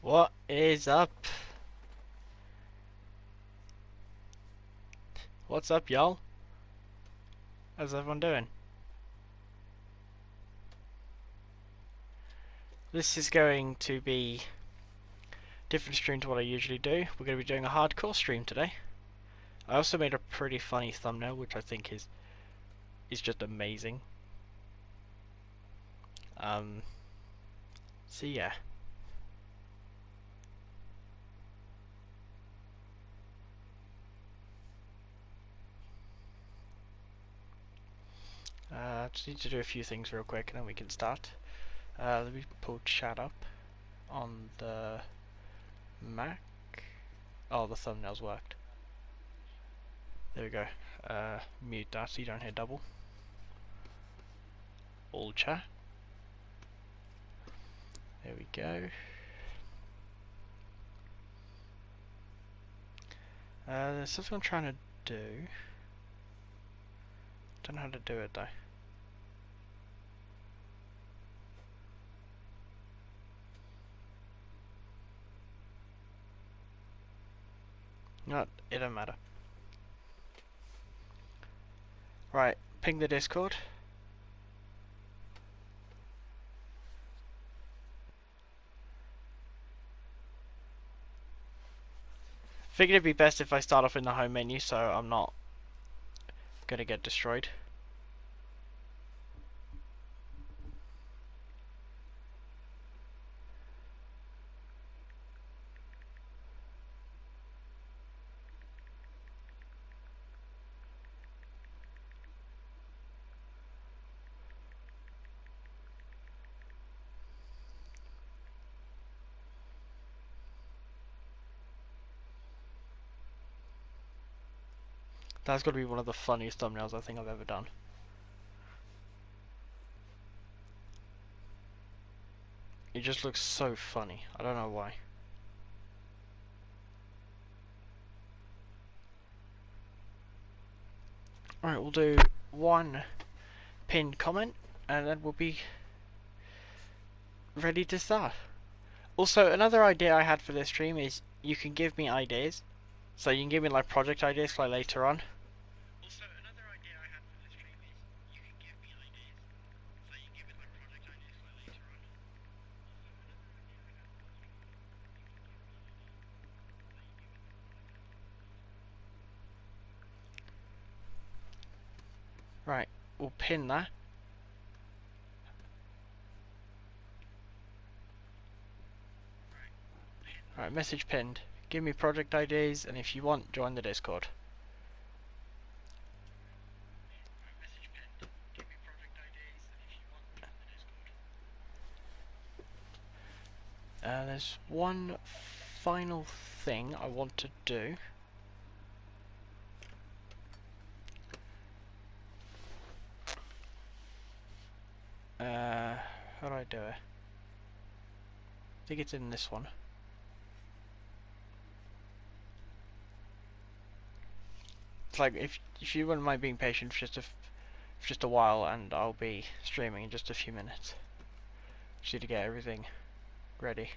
What is up? What's up, y'all? How's everyone doing? This is going to be a different stream to what I usually do. We're going to be doing a hardcore stream today. I also made a pretty funny thumbnail, which I think is just amazing. So yeah. Just need to do a few things real quick and then we can start. Let me pull chat up on the Mac. Oh, the thumbnails worked. There we go. Mute that so you don't hear double. All chat. There we go. There's something I'm trying to do. Don't know how to do it though. No, it don't matter. Right, ping the Discord. Figured it'd be best if I start off in the home menu so I'm not gonna get destroyed. That's got to be one of the funniest thumbnails I think I've ever done. It just looks so funny. I don't know why. Alright, we'll do one pinned comment and then we'll be ready to start. Also, another idea I had for this stream is you can give me ideas. So you can give me like project ideas like later on. Right, we'll pin that. Alright, message pinned. Give me project ideas and if you want, join the Discord. There's one final thing I want to do. How do I do it? I think it's in this one. It's like if you wouldn't mind being patient for just a while, and I'll be streaming in just a few minutes. Just need to get everything ready.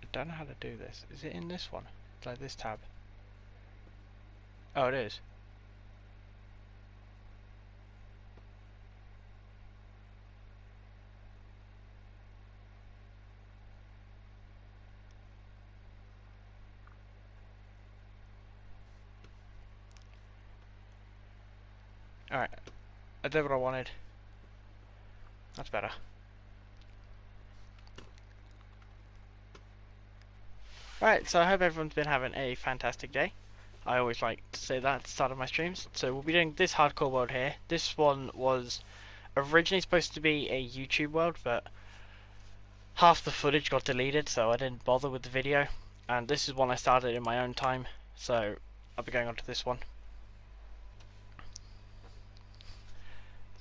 I don't know how to do this. Is it in this one? Like this tab? Oh, it is. Alright, I did what I wanted. That's better. Right, so I hope everyone's been having a fantastic day. I always like to say that at the start of my streams. So we'll be doing this hardcore world here. This one was originally supposed to be a YouTube world, but half the footage got deleted, so I didn't bother with the video. And this is one I started in my own time, so I'll be going on to this one.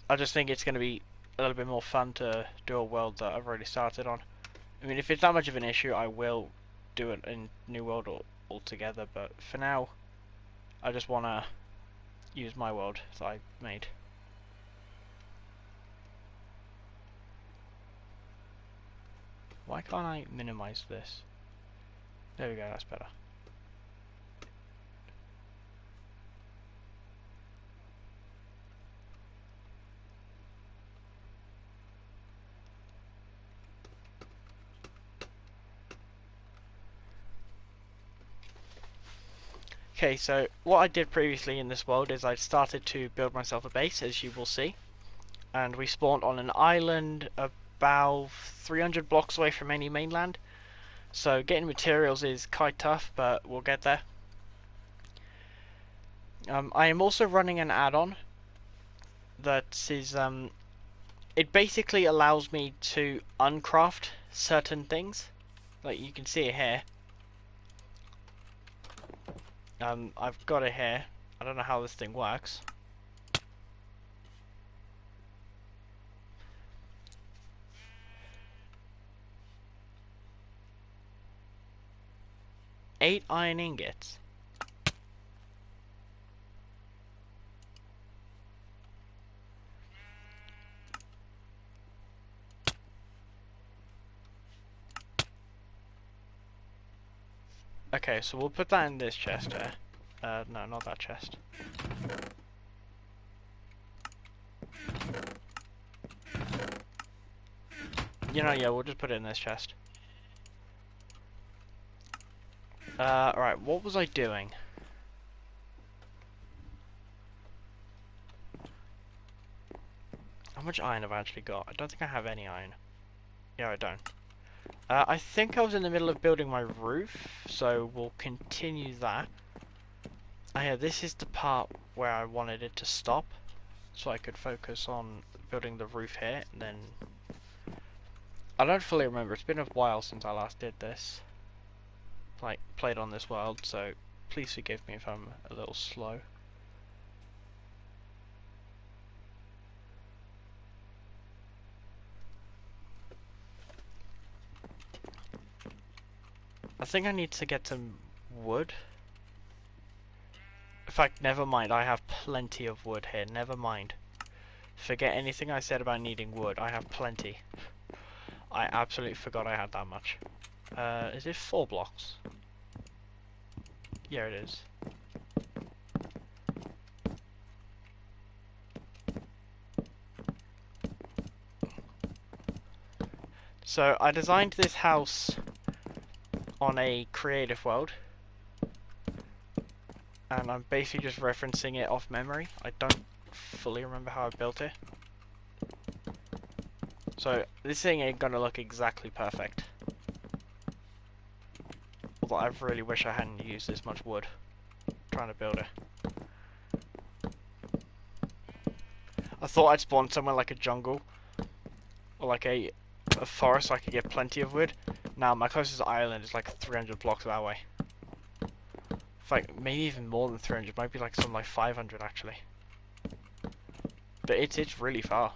I just think it's going to be a little bit more fun to do a world that I've already started on. I mean, if it's that much of an issue, I will do it in New World altogether, but for now, I just want to use my world that I made. Why can't I minimize this? There we go, that's better. Okay, so what I did previously in this world is I started to build myself a base, as you will see. And we spawned on an island about 300 blocks away from any mainland. So getting materials is quite tough, but we'll get there. I am also running an add-on that is, it basically allows me to uncraft certain things. Like you can see it here. I've got it here. I don't know how this thing works. Eight iron ingots. Okay, so we'll put that in this chest here. No, not that chest. You know, yeah, we'll just put it in this chest. Right, what was I doing? How much iron have I actually got? I don't think I have any iron. Yeah, I don't. I think I was in the middle of building my roof, so we'll continue that. Oh yeah, this is the part where I wanted it to stop, so I could focus on building the roof here, and then... I don't fully remember, it's been a while since I last did this. Like, played on this world, so please forgive me if I'm a little slow. I think I need to get some wood. In fact, never mind, I have plenty of wood here, never mind. Forget anything I said about needing wood, I have plenty. I absolutely forgot I had that much. Is it 4 blocks? Yeah, it is. So, I designed this house on a creative world. And I'm basically just referencing it off memory. I don't fully remember how I built it. So, this thing ain't gonna look exactly perfect. Although I really wish I hadn't used this much wood trying to build it. I thought I'd spawn somewhere like a jungle or like a forest so I could get plenty of wood. Now my closest island is like 300 blocks that way. In fact, maybe even more than 300. Might be like something like 500 actually. But it's really far.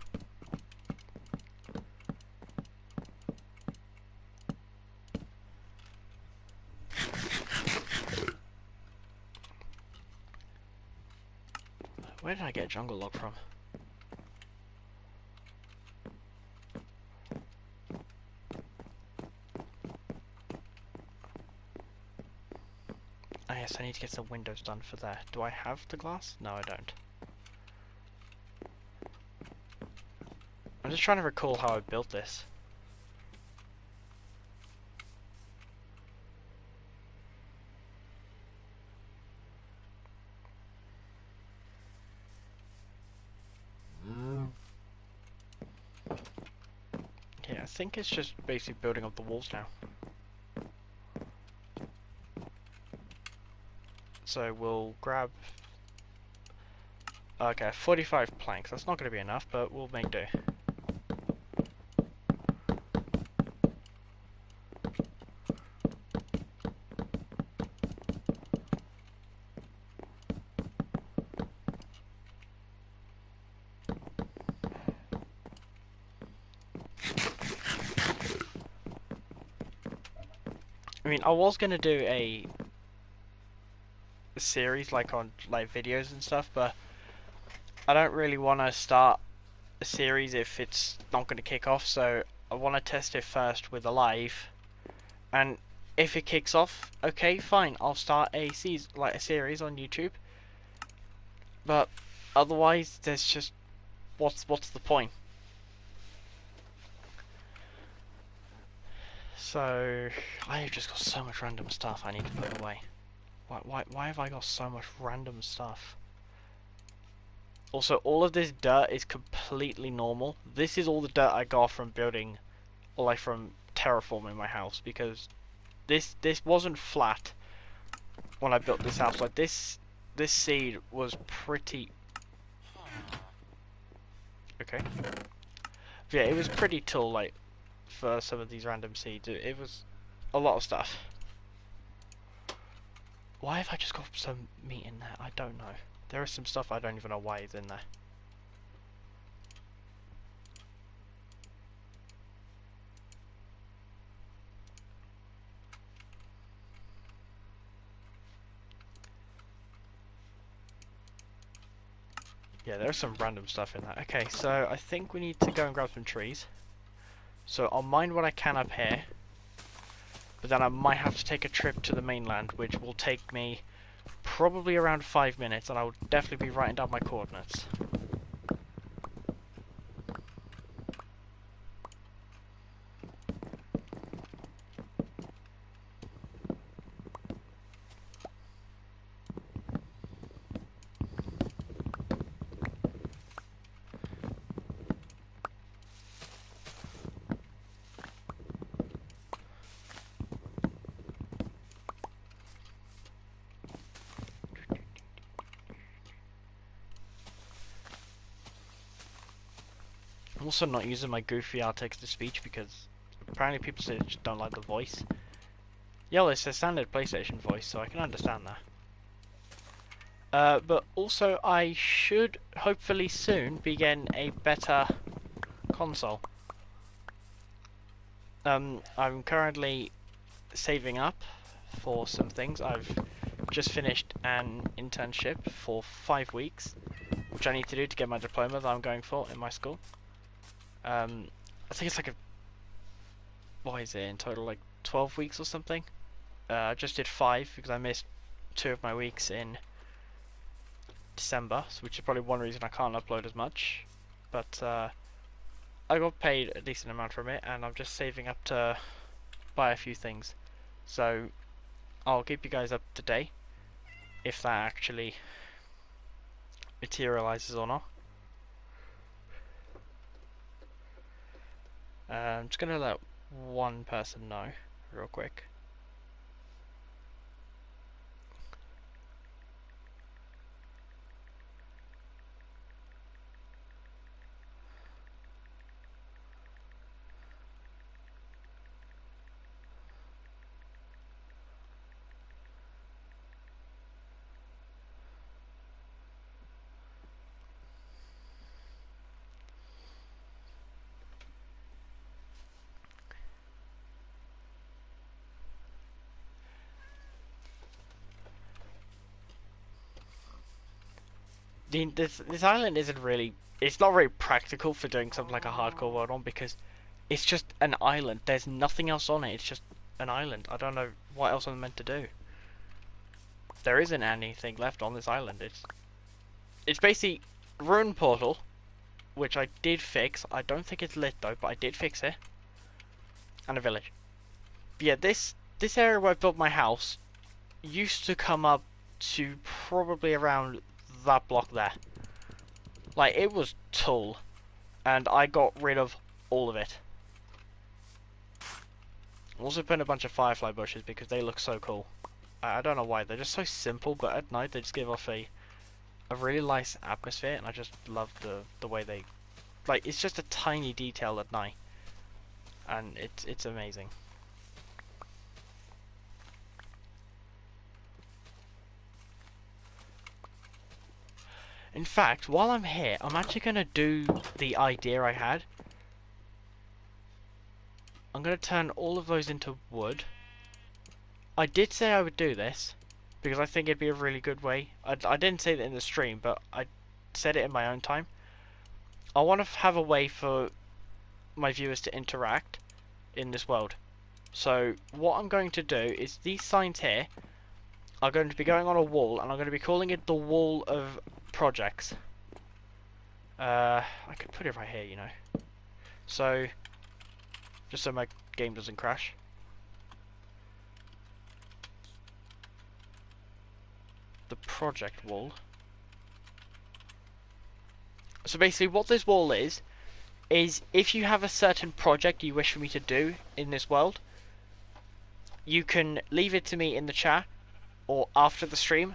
Where did I get a jungle log from? Oh yes, I need to get some windows done for there. Do I have the glass? No, I don't. I'm just trying to recall how I built this. Yeah, I think it's just basically building up the walls now. So we'll grab Okay, 45 planks. That's not going to be enough, but we'll make do. I mean, I was going to do a series like on like videos and stuff, but I don't really want to start a series if it's not going to kick off, so I want to test it first with a live, and if it kicks off, okay, fine, I'll start a series on YouTube. But otherwise, there's just what's the point? So I have just got so much random stuff I need to put away. Why have I got so much random stuff? Also, all of this dirt is completely normal. This is all the dirt I got from building, or like from terraforming my house, because this wasn't flat when I built this house. Like this seed was pretty okay. But yeah, it was pretty tall. Like for some of these random seeds, it was a lot of stuff. Why have I just got some meat in there? I don't know. There is some stuff I don't even know why it's in there. Yeah, there's some random stuff in that. Okay, so I think we need to go and grab some trees. So I'll mine what I can up here. But then I might have to take a trip to the mainland, which will take me probably around 5 minutes, and I will definitely be writing down my coordinates. I'm also not using my goofy text-to-speech because apparently people say they just don't like the voice. Yeah, well, it's a standard PlayStation voice, so I can understand that. But also, I should hopefully soon be getting a better console. I'm currently saving up for some things. I've just finished an internship for 5 weeks, which I need to do to get my diploma that I'm going for in my school. I think it's like what is it in total, like 12 weeks or something? I just did 5 because I missed 2 of my weeks in December, which is probably one reason I can't upload as much. But I got paid a decent amount from it, and I'm just saving up to buy a few things. So I'll keep you guys up to date if that actually materializes or not. I'm just gonna let one person know real quick. This island isn't really, it's not very practical for doing something like a hardcore world on, because it's just an island. There's nothing else on it. It's just an island. I don't know what else I'm meant to do. There isn't anything left on this island. It's basically Rune Portal, which I did fix. I don't think it's lit though, but I did fix it. And a village. But yeah, this area where I built my house used to come up to probably around that block there. Like, it was tall, and I got rid of all of it. Also put in a bunch of firefly bushes because they look so cool. I don't know why, they're just so simple, but at night they just give off a a really nice atmosphere, and I just love the way they, like, it's just a tiny detail at night, and it's amazing. In fact, while I'm here, I'm actually going to do the idea I had. I'm going to turn all of those into wood. I did say I would do this, because I think it'd be a really good way. I didn't say that in the stream, but I said it in my own time. I want to have a way for my viewers to interact in this world. So what I'm going to do is these signs here are going to be going on a wall, and I'm going to be calling it the wall of projects. I could put it right here, you know. So, just so my game doesn't crash. The project wall. So basically what this wall is if you have a certain project you wish for me to do in this world, you can leave it to me in the chat, or after the stream,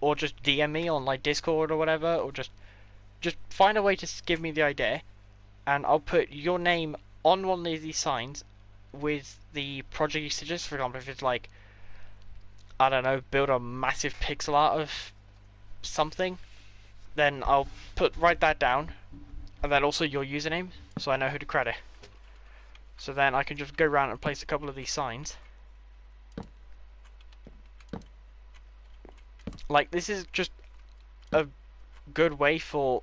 or just DM me on like Discord or whatever, or just find a way to give me the idea, and I'll put your name on one of these signs with the project you suggest. For example, if it's like, I don't know, build a massive pixel art of something, then I'll write that down, and then also your username, so I know who to credit. So then I can just go around and place a couple of these signs. Like, this is just a good way for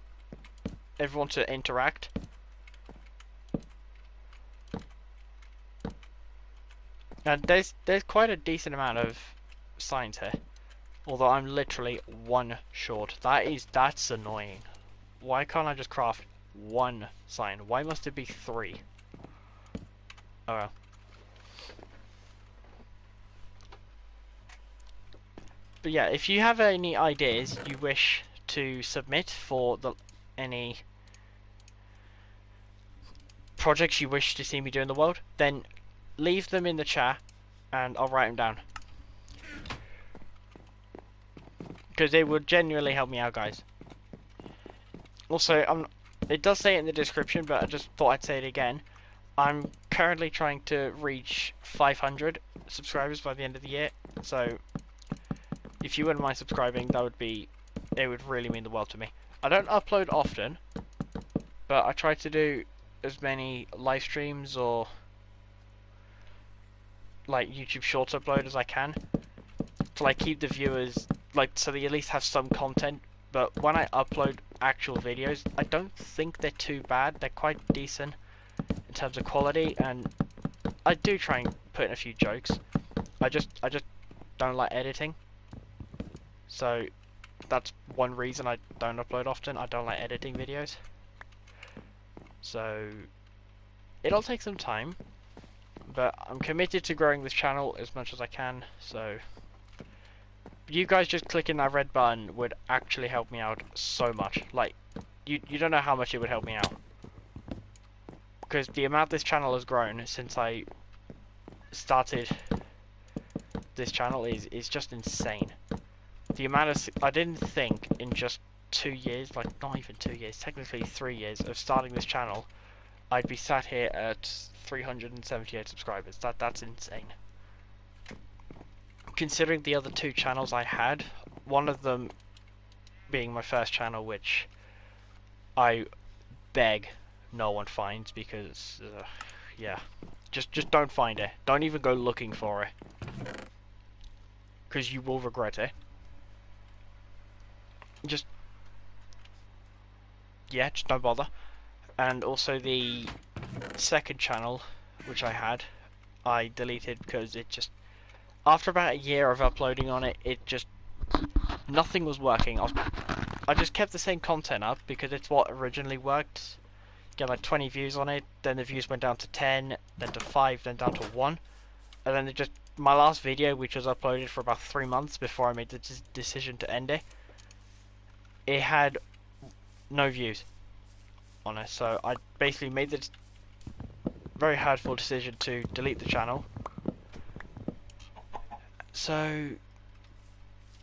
everyone to interact. And there's quite a decent amount of signs here, although I'm literally one short. That's annoying. Why can't I just craft one sign? Why must it be 3? Oh well. But yeah, if you have any ideas you wish to submit for any projects you wish to see me do in the world, then leave them in the chat and I'll write them down. Because it would genuinely help me out, guys. Also, it does say it in the description, but I just thought I'd say it again. I'm currently trying to reach 500 subscribers by the end of the year, so if you wouldn't mind subscribing, it would really mean the world to me. I don't upload often, but I try to do as many live streams or like YouTube Shorts upload as I can to like keep the viewers, like, so they at least have some content. But when I upload actual videos, I don't think they're too bad. They're quite decent in terms of quality, and I do try and put in a few jokes. I just don't like editing, so that's one reason I don't upload often. I don't like editing videos, so it'll take some time, but I'm committed to growing this channel as much as I can. So you guys just clicking that red button would actually help me out so much. Like, you don't know how much it would help me out, because the amount this channel has grown since I started this channel is just insane. The amount of I didn't think in just 2 years, like not even 2 years, technically 3 years of starting this channel, I'd be sat here at 378 subscribers. That's insane. Considering the other 2 channels I had, one of them being my first channel, which I beg no one finds, because yeah, just don't find it. Don't even go looking for it, because you will regret it. Just don't bother. And also the second channel, which I had, I deleted because it just, after about a year of uploading on it, nothing was working. I just kept the same content up because it's what originally worked. Get like 20 views on it, then the views went down to 10, then to 5, then down to 1, and then my last video, which was uploaded for about 3 months before I made the decision to end it, it had no views on it. So I basically made the very hurtful decision to delete the channel. So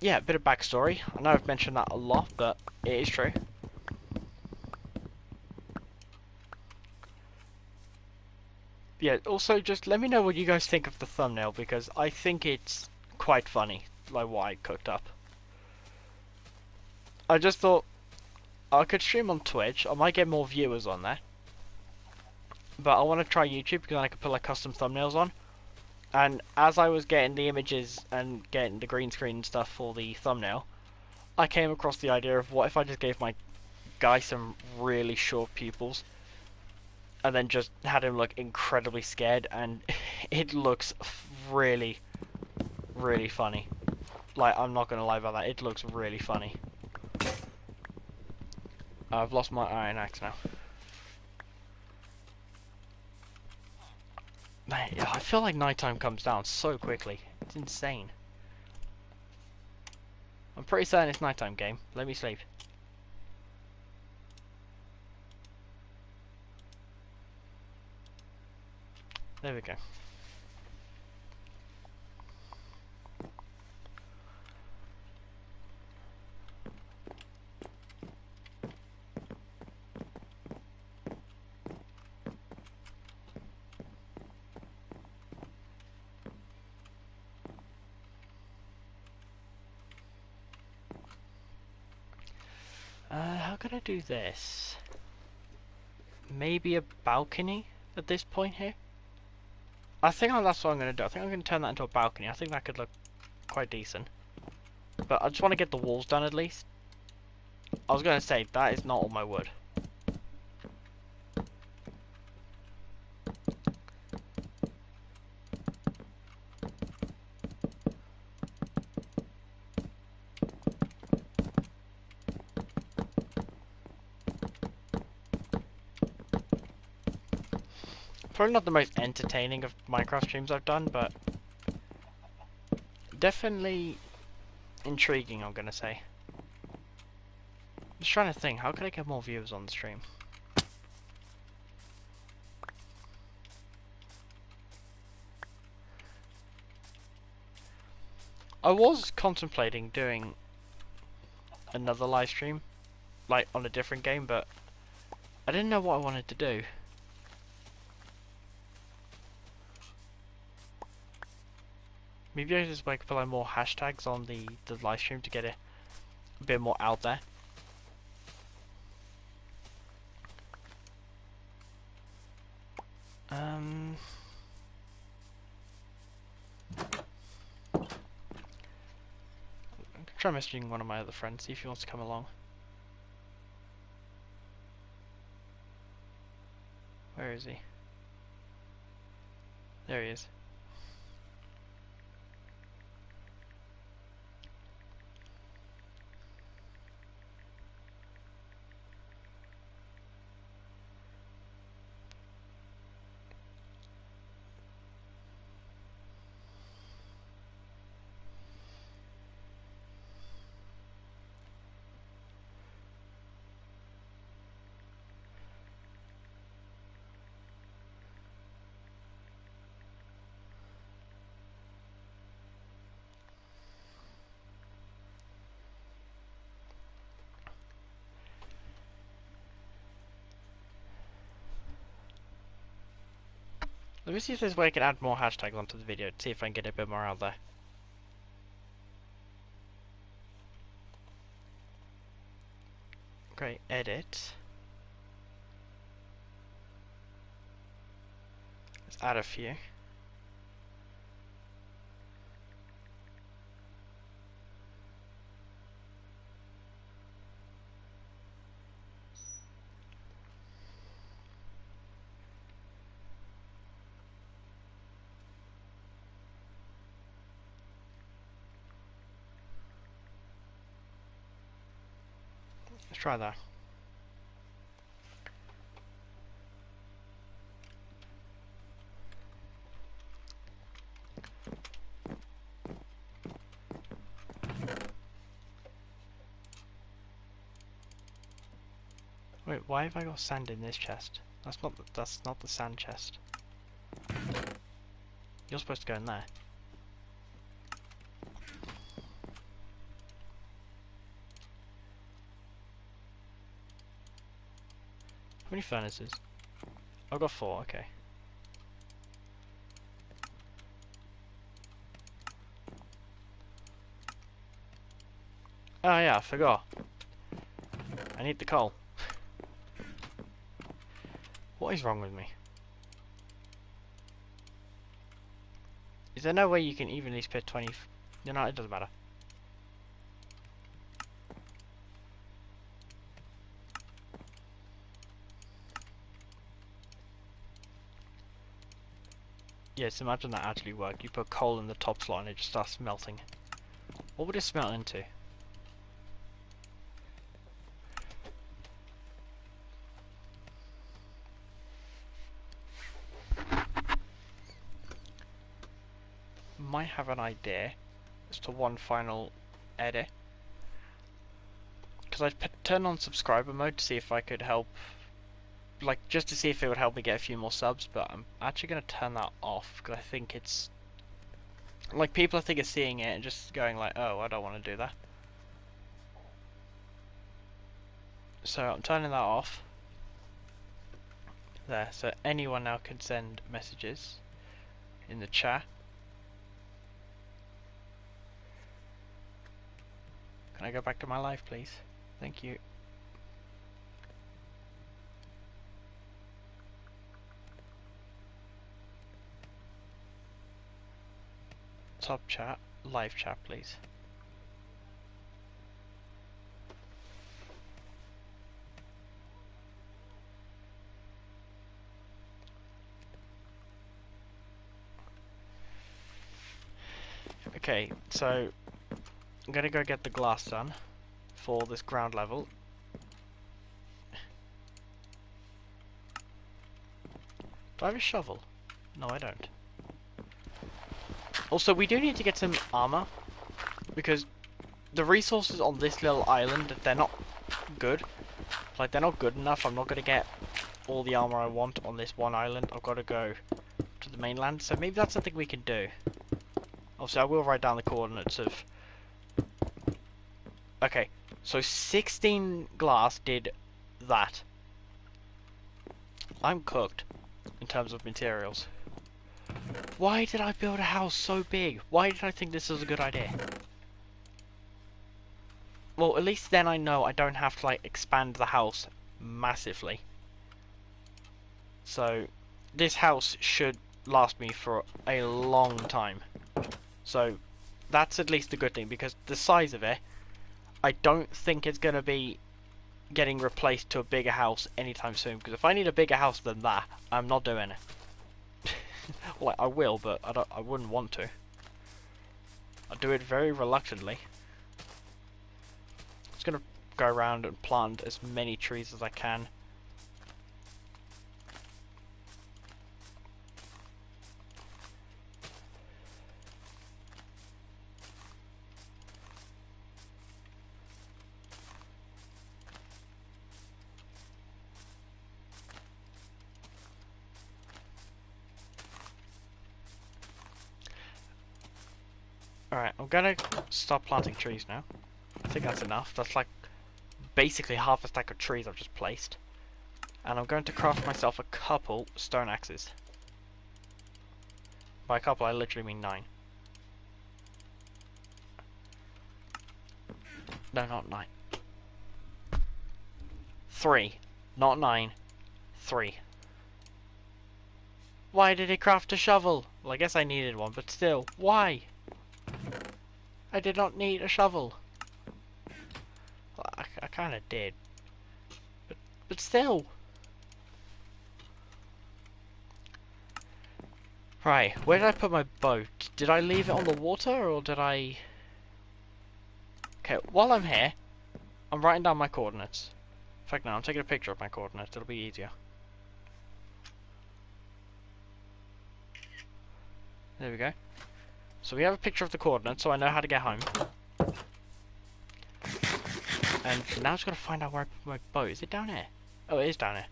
yeah, a bit of backstory. I know I've mentioned that a lot, but it is true. Yeah, also just let me know what you guys think of the thumbnail, because I think it's quite funny, like what I cooked up. I just thought I could stream on Twitch, I might get more viewers on there. But I want to try YouTube because I could put like custom thumbnails on. And as I was getting the images and getting the green screen and stuff for the thumbnail, I came across the idea of what if I just gave my guy some really short pupils and then just had him look incredibly scared, and it looks really, really funny. Like, I'm not gonna lie about that, it looks really funny. I've lost my iron axe now. Man, I feel like nighttime comes down so quickly. It's insane. I'm pretty certain it's nighttime, game. Let me sleep. There we go. How can I do this? Maybe a balcony at this point here? I think that's what I'm going to do. I think I'm going to turn that into a balcony. I think that could look quite decent. But I just want to get the walls done at least. I was going to say, that is not all my wood. Probably not the most entertaining of Minecraft streams I've done, but definitely intriguing, I'm going to say. Just trying to think, how can I get more viewers on the stream? I was contemplating doing another live stream, like on a different game, but I didn't know what I wanted to do. Maybe I just like put like more hashtags on the live stream to get it a bit more out there. Try messaging one of my other friends, see if he wants to come along. Where is he? There he is. Let me see if there's a way I can add more hashtags onto the video, see if I can get a bit more out there. Great, edit. Let's add a few. Let's try that. Wait, why have I got sand in this chest? That's not the sand chest. You're supposed to go in there. many furnaces? I've got 4, okay. Oh yeah, I forgot. I need the coal. What is wrong with me? Is there no way you can evenly split 20... You know, it doesn't matter. Yes, imagine that actually worked. You put coal in the top slot and it just starts melting. What would it smelt into? Might have an idea as to one final edit. Because I'd turn on subscriber mode to see if I could help, like just to see if it would help me get a few more subs, but I'm actually going to turn that off because I think it's, like people I think are seeing it and just going like, oh, I don't want to do that. So I'm turning that off. There, so anyone now can send messages in the chat. Can I go back to my life, please? Thank you. Top chat, live chat, please. Okay, so I'm gonna go get the glass done for this ground level. Do I have a shovel? No, I don't. Also, we do need to get some armor because the resources on this little island, they're not good. Like, they're not good enough. I'm not gonna get all the armor I want on this one island. I've got to go to the mainland, so maybe that's something we can do. Obviously, I will write down the coordinates of... Okay, so 16 glass did that. I'm cooked in terms of materials. Why did I build a house so big? Why did I think this was a good idea? Well, at least then I know I don't have to, like, expand the house massively. So, this house should last me for a long time. So, that's at least a good thing, because the size of it, I don't think it's going to be getting replaced to a bigger house anytime soon, because if I need a bigger house than that, I'm not doing it. Well, I will, but I wouldn't want to. I'll do it very reluctantly. I'm just going to go around and plant as many trees as I can. Alright, I'm gonna stop planting trees now. I think that's enough. That's like basically half a stack of trees I've just placed. And I'm going to craft myself a couple stone axes. By a couple, I literally mean 9. No, not 9. 3. Not 9. 3. Why did he craft a shovel? Well, I guess I needed one, but still, why? I did not need a shovel. Well, I kind of did. But still. Right, where did I put my boat? Did I leave it on the water, or did I... Okay, while I'm here, I'm writing down my coordinates. In fact, no, I'm taking a picture of my coordinates. It'll be easier. There we go. So we have a picture of the coordinates, so I know how to get home. And now I just gotta find out where I put my boat. Is it down here? Oh, it is down here.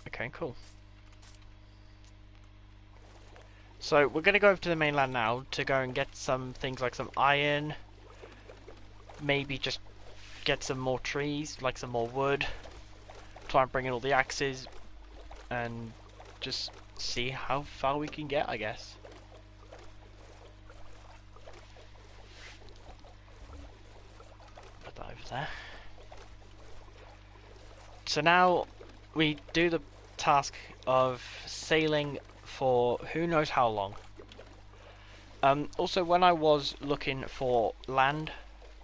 Okay, cool. So we're gonna go over to the mainland now to go and get some things like some iron. Maybe just get some more trees, like some more wood. try and bring in all the axes and just see how far we can get, I guess. Put that over there. So now we do the task of sailing for who knows how long. Also, when I was looking for land,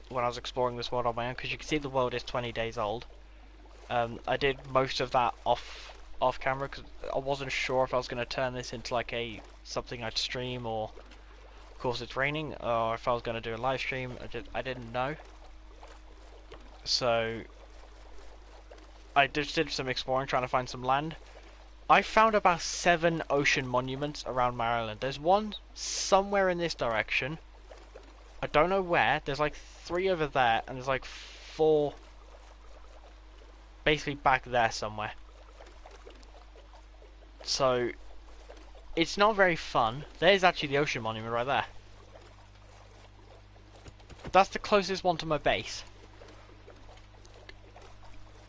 when I was exploring this world on my own, because you can see the world is 20 days old, I did most of that off camera because I wasn't sure if I was going to turn this into like something I'd stream, or of course it's raining, or if I was going to do a live stream. I didn't know, so I just did some exploring trying to find some land. I found about 7 ocean monuments around my island. There's one somewhere in this direction. I don't know where. There's like 3 over there, and there's like 4 basically back there somewhere. So it's not very fun. There's actually the ocean monument right there. That's the closest one to my base.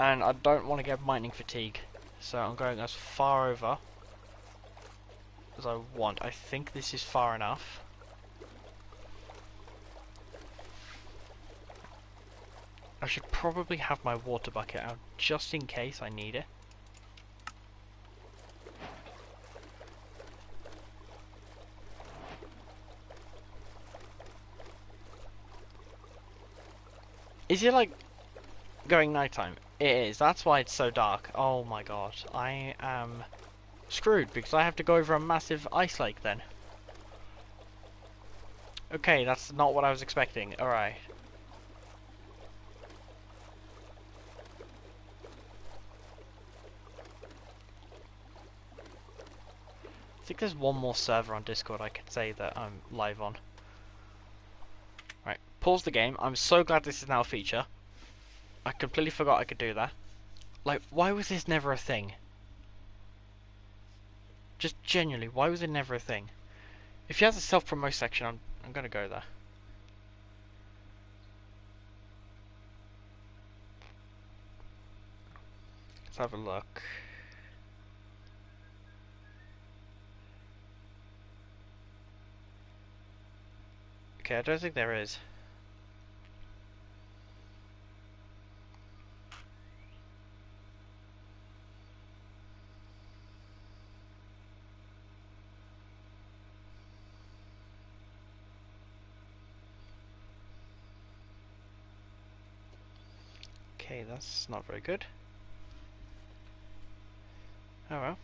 And I don't want to get mining fatigue. So I'm going as far over as I want. I think this is far enough. I should probably have my water bucket out just in case I need it. Is it like going nighttime? It is. That's why it's so dark. Oh my god. I am screwed because I have to go over a massive ice lake then. Okay, that's not what I was expecting. Alright. I think there's one more server on Discord I could say that I'm live on. Right, pause the game. I'm so glad this is now a feature. I completely forgot I could do that. Like, why was this never a thing? Just genuinely, why was it never a thing? If you have a self-promote section, I'm gonna go there. Let's have a look. Okay, I don't think there is. Okay, that's not very good. Oh well.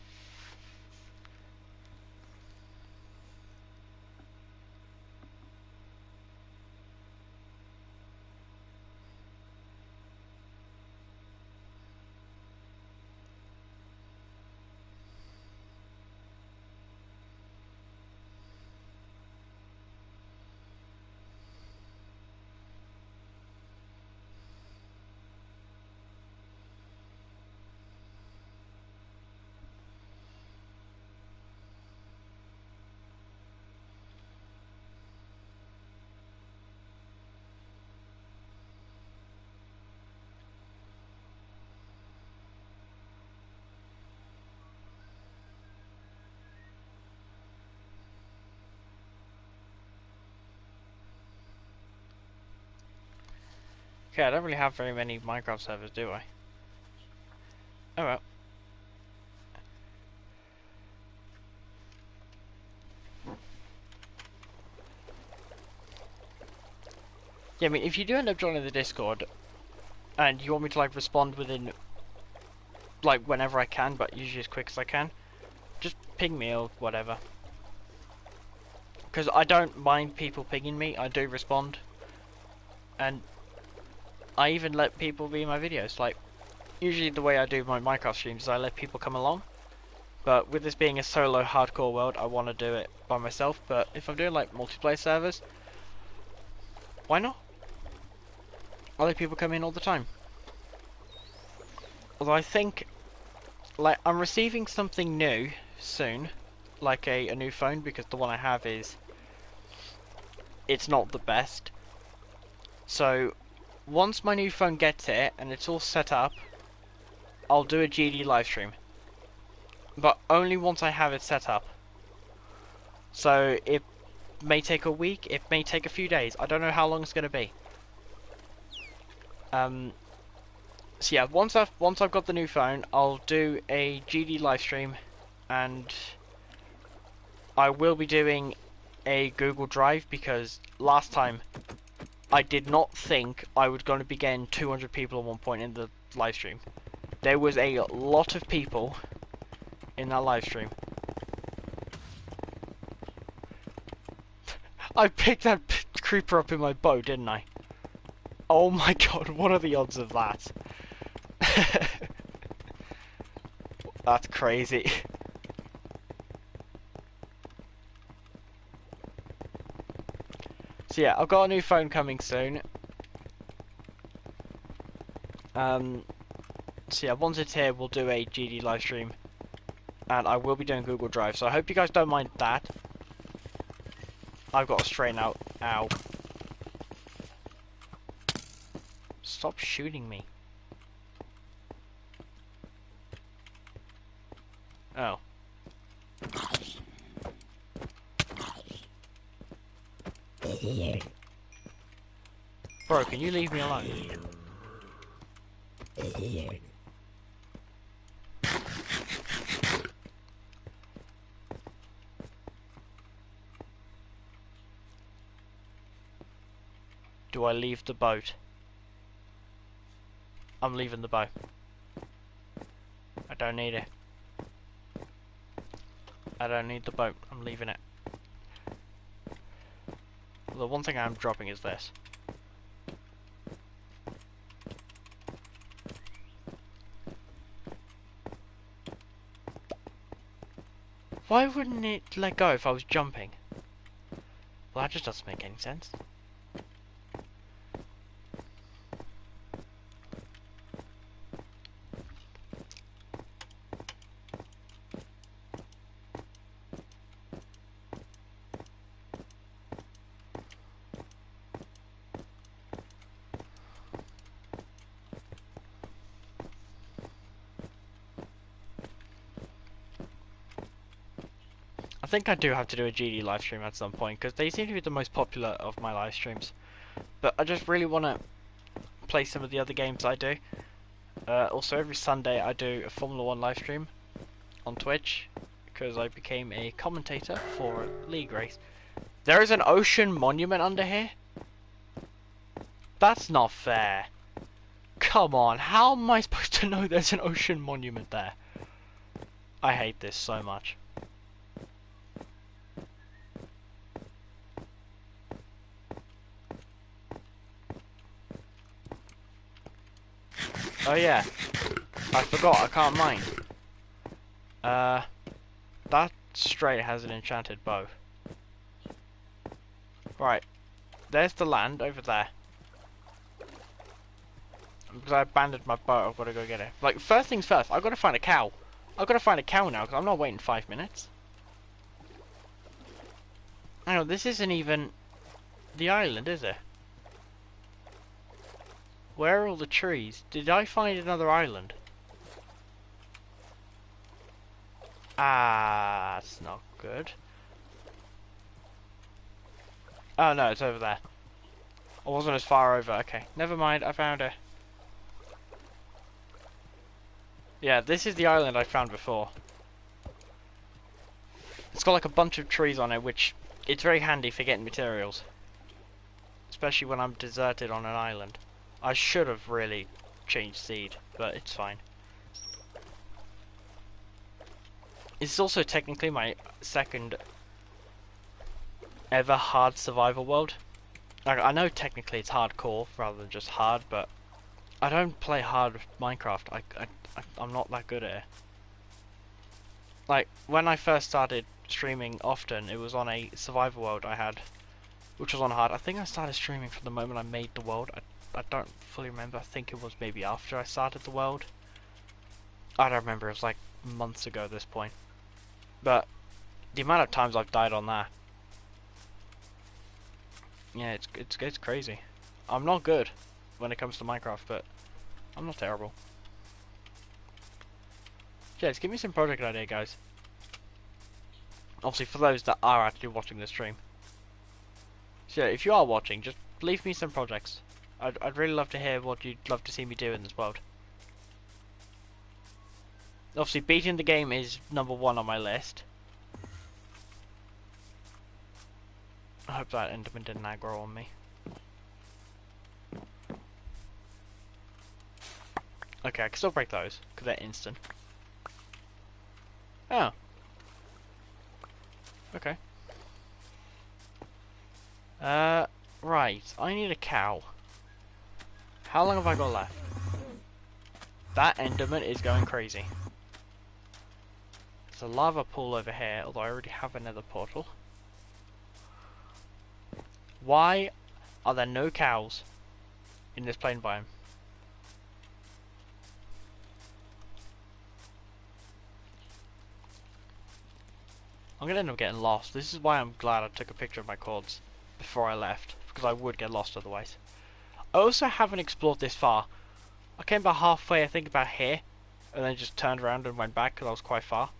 Okay, I don't really have very many Minecraft servers, do I? Oh well. Yeah, I mean, if you do end up joining the Discord, and you want me to like respond within, like, whenever I can, but usually as quick as I can, just ping me or whatever. Because I don't mind people pinging me, I do respond. And I even let people be in my videos. Like, usually the way I do my Minecraft streams is I let people come along. But with this being a solo hardcore world, I want to do it by myself. But if I'm doing like multiplayer servers, why not? I let people come in all the time. Although I think, like, I'm receiving something new soon, like a new phone, because the one I have it's not the best. So once my new phone gets it and it's all set up, I'll do a GD live stream, but only once I have it set up. So it may take a week, it may take a few days. I don't know how long it's gonna be. So yeah, once I've got the new phone, I'll do a GD live stream, and I will be doing a Google Drive because last time I did not think I was going to be getting 200 people at one point in the live stream. There was a lot of people in that live stream. I picked that creeper up in my bow, didn't I? Oh my god, what are the odds of that? That's crazy. So yeah, I've got a new phone coming soon. So yeah, once it's here, we'll do a GD live stream, and I will be doing Google Drive. So I hope you guys don't mind that. I've got to straighten out. Ow! Stop shooting me. Oh. Bro, can you leave me alone? Do I leave the boat? I'm leaving the boat. I don't need it. I don't need the boat. I'm leaving it. The one thing I'm dropping is this. Why wouldn't it let go if I was jumping? Well, that just doesn't make any sense. I think I do have to do a GD live stream at some point because they seem to be the most popular of my live streams. But I just really want to play some of the other games I do. Also, every Sunday I do a Formula 1 live stream on Twitch because I became a commentator for a league race. There is an ocean monument under here? That's not fair. Come on, how am I supposed to know there's an ocean monument there? I hate this so much. Oh yeah, I forgot, I can't mine. That strait has an enchanted bow. Right, there's the land over there. Because I abandoned my boat, I've got to go get it. Like, first things first, I've got to find a cow. I've got to find a cow now, because I'm not waiting 5 minutes. Hang on, this isn't even the island, is it? Where are all the trees? Did I find another island? Ah, that's not good. Oh no, it's over there. I wasn't as far over. Okay, never mind, I found it. Yeah, this is the island I found before. It's got like a bunch of trees on it, which it's very handy for getting materials. Especially when I'm deserted on an island. I should have really changed seed, but it's fine. It's also technically my second ever hard survival world. Like, I know technically it's hardcore rather than just hard, but I don't play hard Minecraft. I'm not that good at it. Like, when I first started streaming often, it was on a survival world I had, which was on hard. I think I started streaming from the moment I made the world. I don't fully remember. I think it was maybe after I started the world. I don't remember. It was like months ago at this point. But the amount of times I've died on that, yeah, it's crazy. I'm not good when it comes to Minecraft, but I'm not terrible. Yeah, just give me some project idea, guys. Obviously, for those that are actually watching the stream. So, yeah, if you are watching, just leave me some projects. I'd really love to hear what you'd love to see me do in this world. Obviously, beating the game is #1 on my list. I hope that Enderman didn't aggro on me. Okay, I can still break those, because they're instant. Oh. Okay. Right. I need a cow. How long have I got left? That Enderman is going crazy. There's a lava pool over here, although I already have another portal. Why are there no cows in this plain biome? I'm gonna end up getting lost. This is why I'm glad I took a picture of my cords before I left, because I would get lost otherwise. I also haven't explored this far. I came about halfway, I think about here, and then just turned around and went back because I was quite far.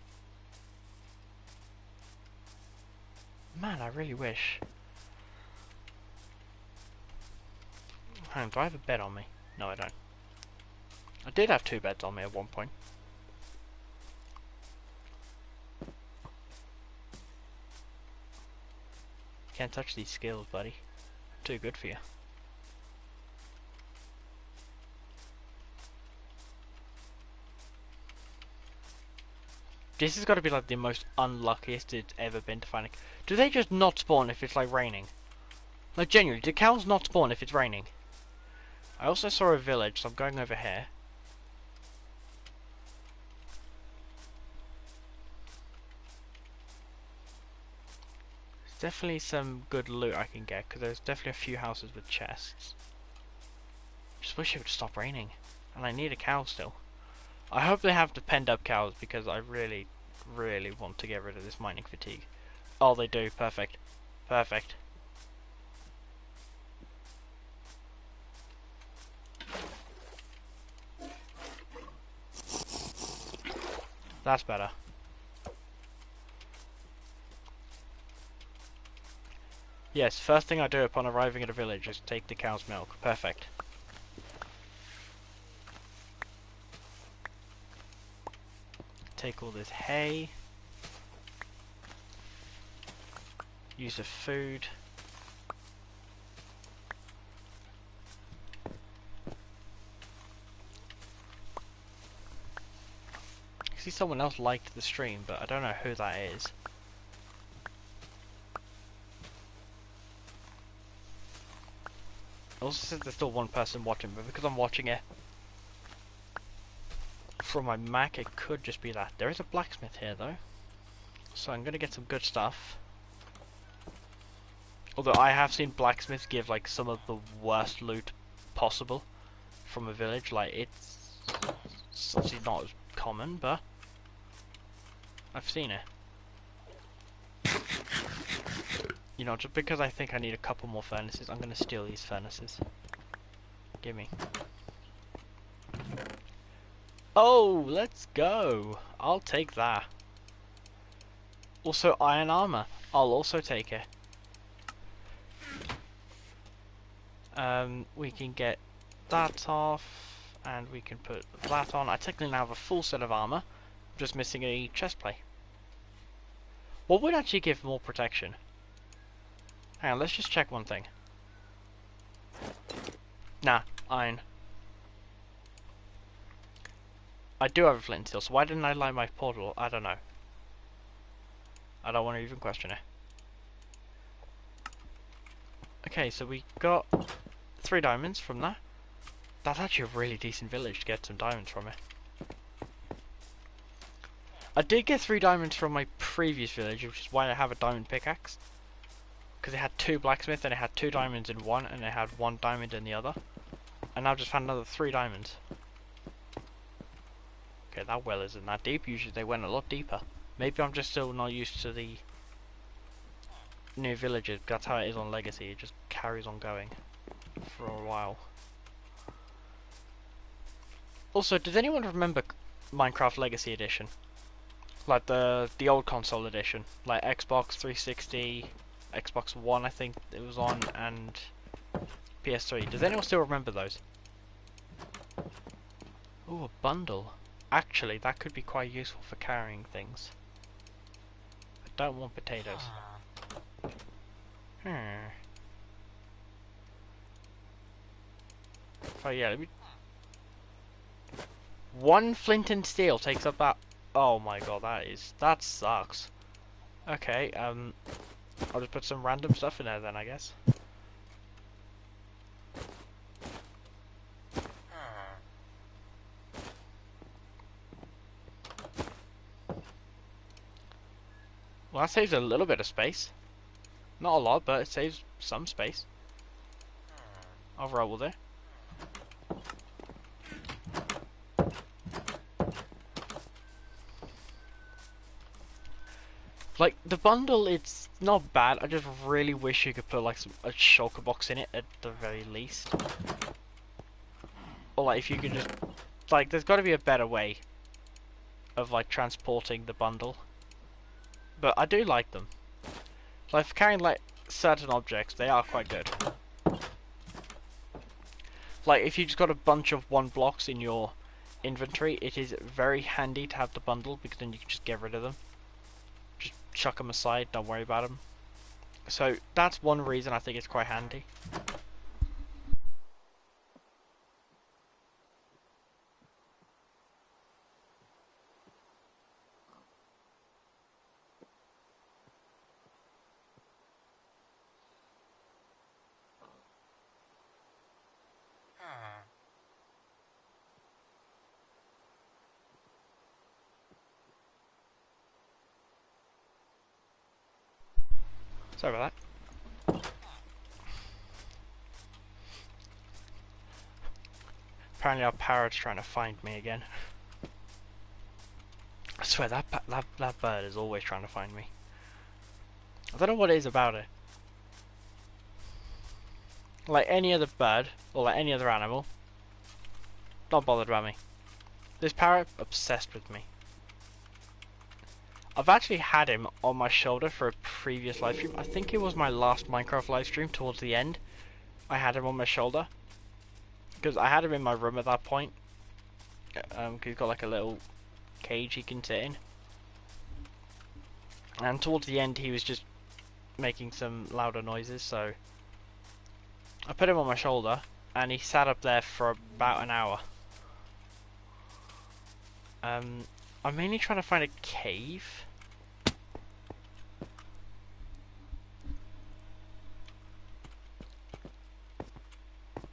Man, I really wish. Hang on, do I have a bed on me? No, I don't. I did have 2 beds on me at one point. Can't touch these skills, buddy. Too good for you. This has got to be like the most unluckiest it's ever been to find. Do they just not spawn if it's like raining? Like genuinely, do cows not spawn if it's raining? I also saw a village, so I'm going over here. There's definitely some good loot I can get, because there's definitely a few houses with chests. Just wish it would stop raining. And I need a cow still. I hope they have the penned up cows, because I really, really want to get rid of this mining fatigue. Oh, they do. Perfect. Perfect. That's better. Yes, first thing I do upon arriving at a village is take the cow's milk. Perfect. Take all this hay. Use of food. I see someone else liked the stream, but I don't know who that is. It also says there's still one person watching, but because I'm watching it from my Mac, it could just be that. There is a blacksmith here though, so I'm gonna get some good stuff. Although I have seen blacksmiths give like some of the worst loot possible from a village. Like it's obviously not as common, but I've seen it. You know, just because I think I need a couple more furnaces, I'm gonna steal these furnaces. Gimme. Oh, let's go! I'll take that. Also, iron armor. I'll also take it. We can get that off, and we can put that on. I technically now have a full set of armor. I'm just missing a chest plate. What would actually give more protection? Hang on, let's just check one thing. Nah, iron. I do have a flint and steel, so why didn't I light my portal? I don't know. I don't want to even question it. Okay, so we got 3 diamonds from that. That's actually a really decent village to get some diamonds from it. I did get 3 diamonds from my previous village, which is why I have a diamond pickaxe. Because it had 2 blacksmiths, and it had 2 diamonds in one, and it had 1 diamond in the other. And now I've just found another 3 diamonds. Okay, that well isn't that deep. Usually they went a lot deeper. Maybe I'm just still not used to the new villages. That's how it is on Legacy. It just carries on going for a while. Also, does anyone remember Minecraft Legacy Edition, like the old console edition, like Xbox 360, Xbox One, I think it was on, and PS3. Does anyone still remember those? Ooh, a bundle. Actually, that could be quite useful for carrying things. I don't want potatoes. Oh yeah, let me... One flint and steel takes up that... Oh my god, that sucks. Okay, I'll just put some random stuff in there then, I guess. Well, that saves a little bit of space. Not a lot, but it saves some space. Overall, will there? Like, the bundle, it's not bad. I just really wish you could put, like, a shulker box in it at the very least. Or, like, if you could just... Like, there's got to be a better way of, like, transporting the bundle. But I do like them. Like, for carrying, like, certain objects, they are quite good. Like, if you just got a bunch of 1 blocks in your inventory, it is very handy to have the bundle, because then you can just get rid of them. Just chuck them aside, don't worry about them. So, that's one reason I think it's quite handy. Sorry about that. Apparently our parrot's trying to find me again. I swear that bird is always trying to find me. I don't know what it is about it. Like any other bird, or like any other animal, not bothered about me. This parrot, obsessed with me. I've actually had him on my shoulder for a previous live stream. I think it was my last Minecraft live stream towards the end. I had him on my shoulder. Because I had him in my room at that point. Cause he's got like a little cage he can sit in. And towards the end he was just making some louder noises, so I put him on my shoulder and he sat up there for about an hour. I'm mainly trying to find a cave.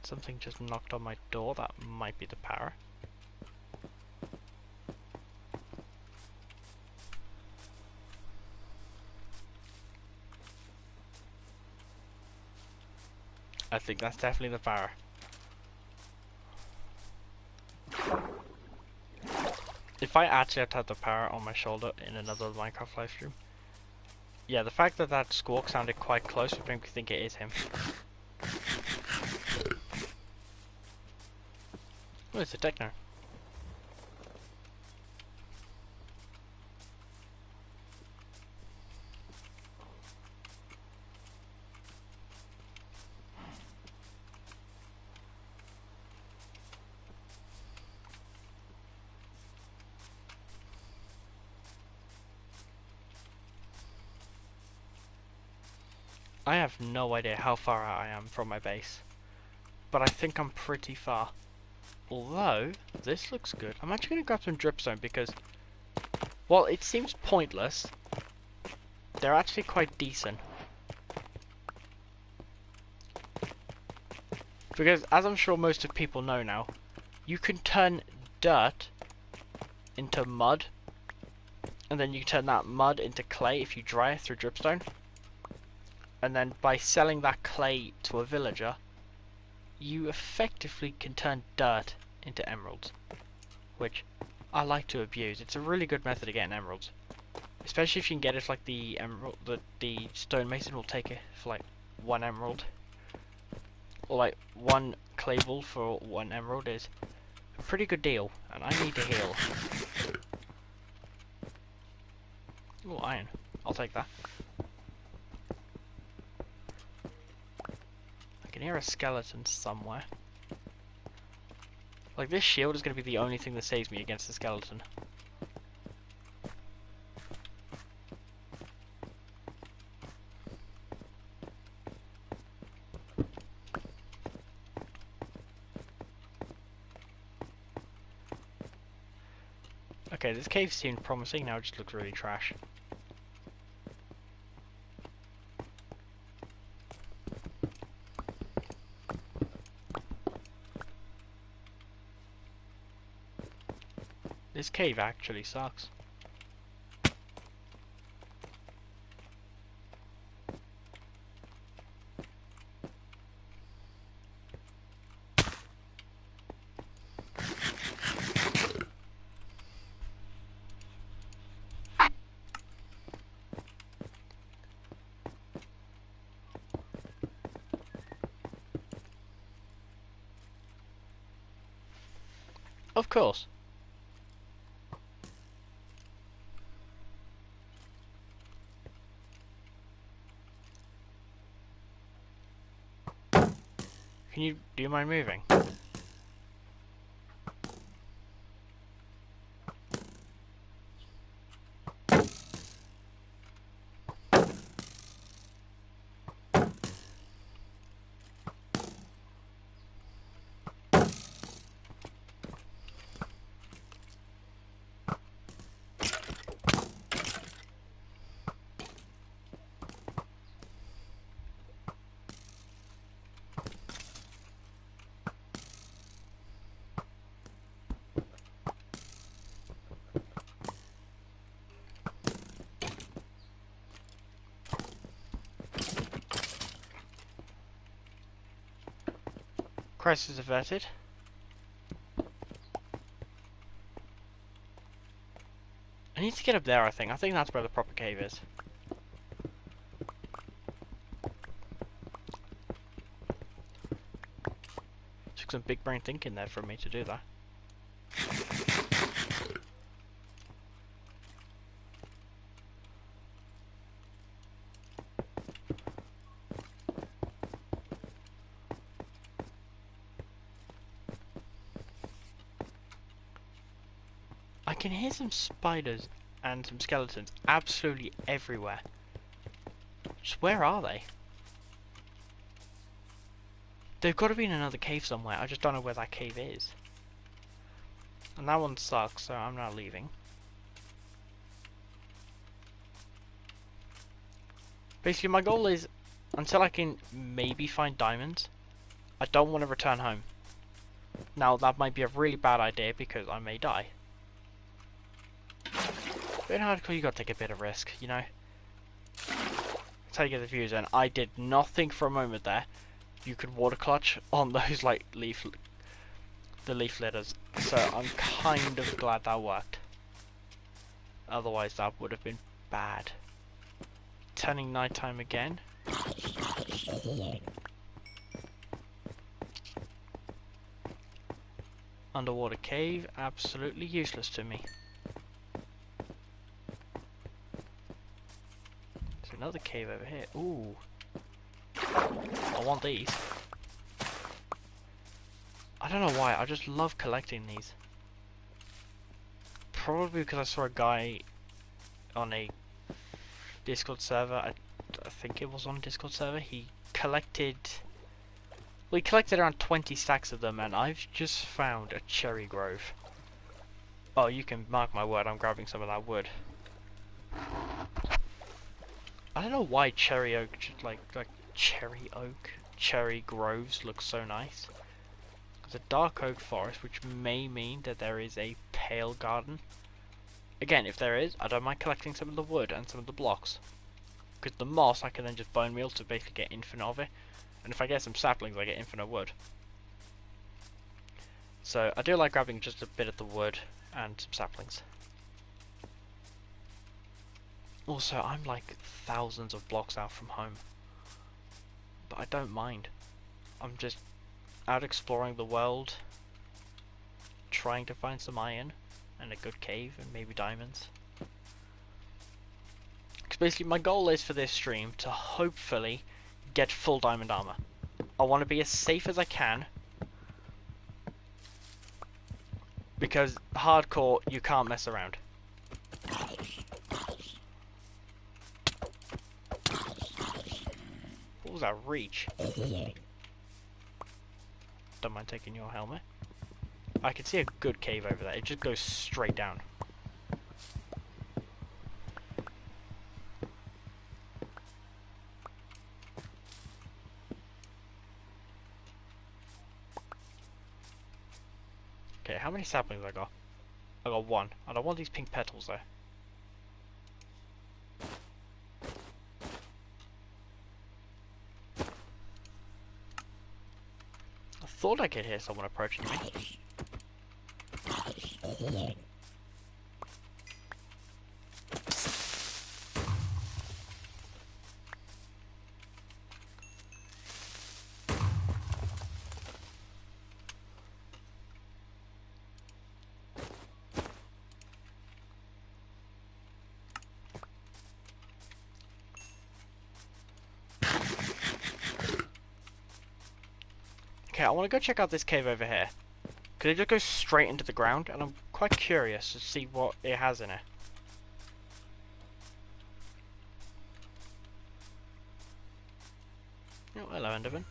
Something just knocked on my door. That might be the power. I think that's definitely the power. If I actually had the power on my shoulder in another Minecraft live stream, yeah, the fact that that squawk sounded quite close would make me think it is him. Oh, it's a techno. I have no idea how far out I am from my base, but I think I'm pretty far. Although, this looks good. I'm actually going to grab some dripstone because, while it seems pointless, they're actually quite decent. Because, as I'm sure most of people know now, you can turn dirt into mud, and then you can turn that mud into clay if you dry it through dripstone. And then by selling that clay to a villager, you effectively can turn dirt into emeralds, which I like to abuse. It's a really good method of getting emeralds, especially if you can get it like the emerald, the stonemason will take it for like 1 emerald, or like 1 clay ball for 1 emerald is A pretty good deal, and I need to heal. Oh, iron. I'll take that. I can hear a skeleton somewhere. Like, this shield is going to be the only thing that saves me against the skeleton. Okay, this cave seemed promising, now it just looks really trash. This cave actually sucks. Of course. Do you mind moving? Crisis averted. I need to get up there, I think. I think that's where the proper cave is. Took some big brain thinking there for me to do that. I can hear some spiders and some skeletons absolutely everywhere. Just where are they? They've got to be in another cave somewhere. I just don't know where that cave is. And that one sucks, so I'm not leaving. Basically, my goal is, until I can maybe find diamonds, I don't want to return home. Now, that might be a really bad idea because I may die. But in hardcore, you gotta take a bit of risk, you know? That's how you get the views, and I did nothing for a moment there. You could water clutch on those, like, the leaf litters. So I'm kind of glad that worked. Otherwise, that would have been bad. Turning nighttime again. Underwater cave, absolutely useless to me. There's another cave over here. Ooh. I want these. I don't know why, I just love collecting these. Probably because I saw a guy on a Discord server, I think it was on a Discord server, he collected around 20 stacks of them, and I've just found a cherry grove. Oh, you can mark my word, I'm grabbing some of that wood. I don't know why cherry oak, cherry groves look so nice. There's a dark oak forest, which may mean that there is a pale garden. Again, if there is, I don't mind collecting some of the wood and some of the blocks. Because the moss I can then just bone meal to basically get infinite of it. And if I get some saplings, I get infinite wood. So I do like grabbing just a bit of the wood and some saplings. Also, I'm like thousands of blocks out from home. But I don't mind. I'm just out exploring the world. trying to find some iron and a good cave and maybe diamonds. Because basically my goal is for this stream to hopefully get full diamond armor. I want to be as safe as I can, because hardcore, you can't mess around. What was that reach? Don't mind taking your helmet. I can see a good cave over there. It just goes straight down. Okay, how many saplings I got? I got one. I don't want these pink petals though. I thought I could hear someone approaching me. Okay, I want to go check out this cave over here. Because it just goes straight into the ground, and I'm quite curious to see what it has in it. Oh, hello, Enderman.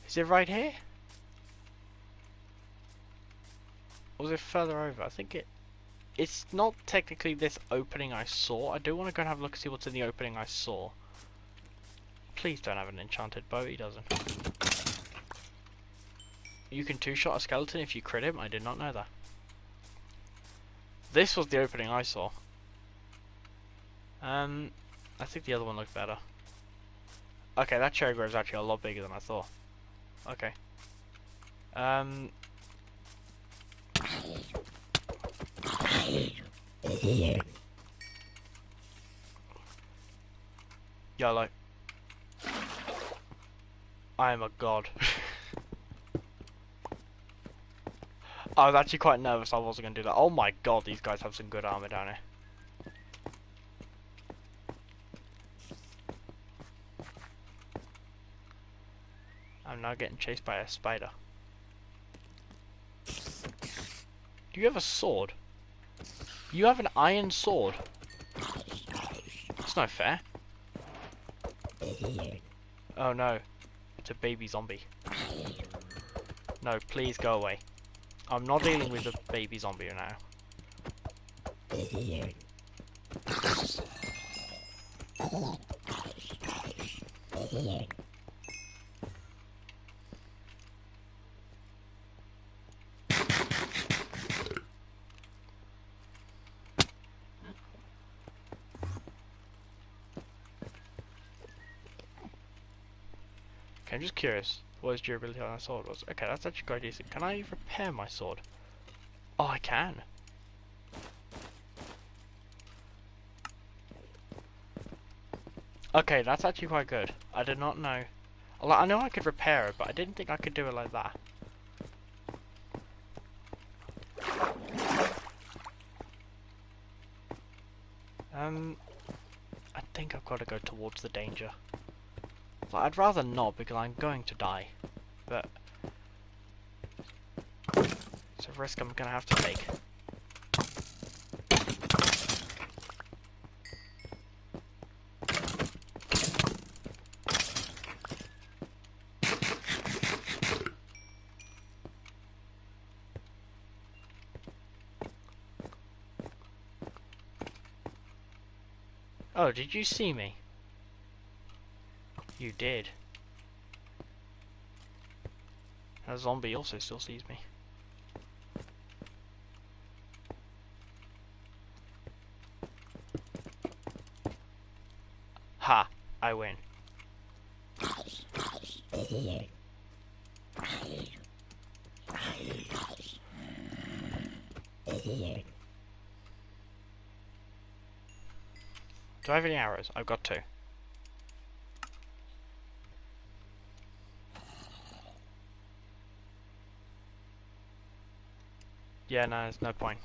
Is it right here? Or was it further over? I think it's not technically this opening I saw. I do want to go and have a look and see what's in the opening I saw. Please don't have an enchanted bow. He doesn't. You can two-shot a skeleton if you crit him. I did not know that. This was the opening I saw. I think the other one looked better. Okay, that cherry grove is actually a lot bigger than I thought. Okay. YOLO. I am a god. I was actually quite nervous I wasn't going to do that. Oh my god, these guys have some good armor down here. I'm now getting chased by a spider. Do you have a sword? You have an iron sword? That's not fair. Oh no. It's a baby zombie. No, please go away. I'm not dealing with a baby zombie now. Okay, I'm just curious what his durability on that sword was. Okay, that's actually quite decent. Can I repair my sword? Oh, I can. Okay, that's actually quite good. I did not know. I know I could repair it, but I didn't think I could do it like that. I think I've got to go towards the danger. Like, I'd rather not because I'm going to die, but it's a risk I'm gonna have to take. Oh, did you see me? You did. A zombie also still sees me. Ha! I win. Do I have any arrows? I've got 2. Yeah, no, there's no point.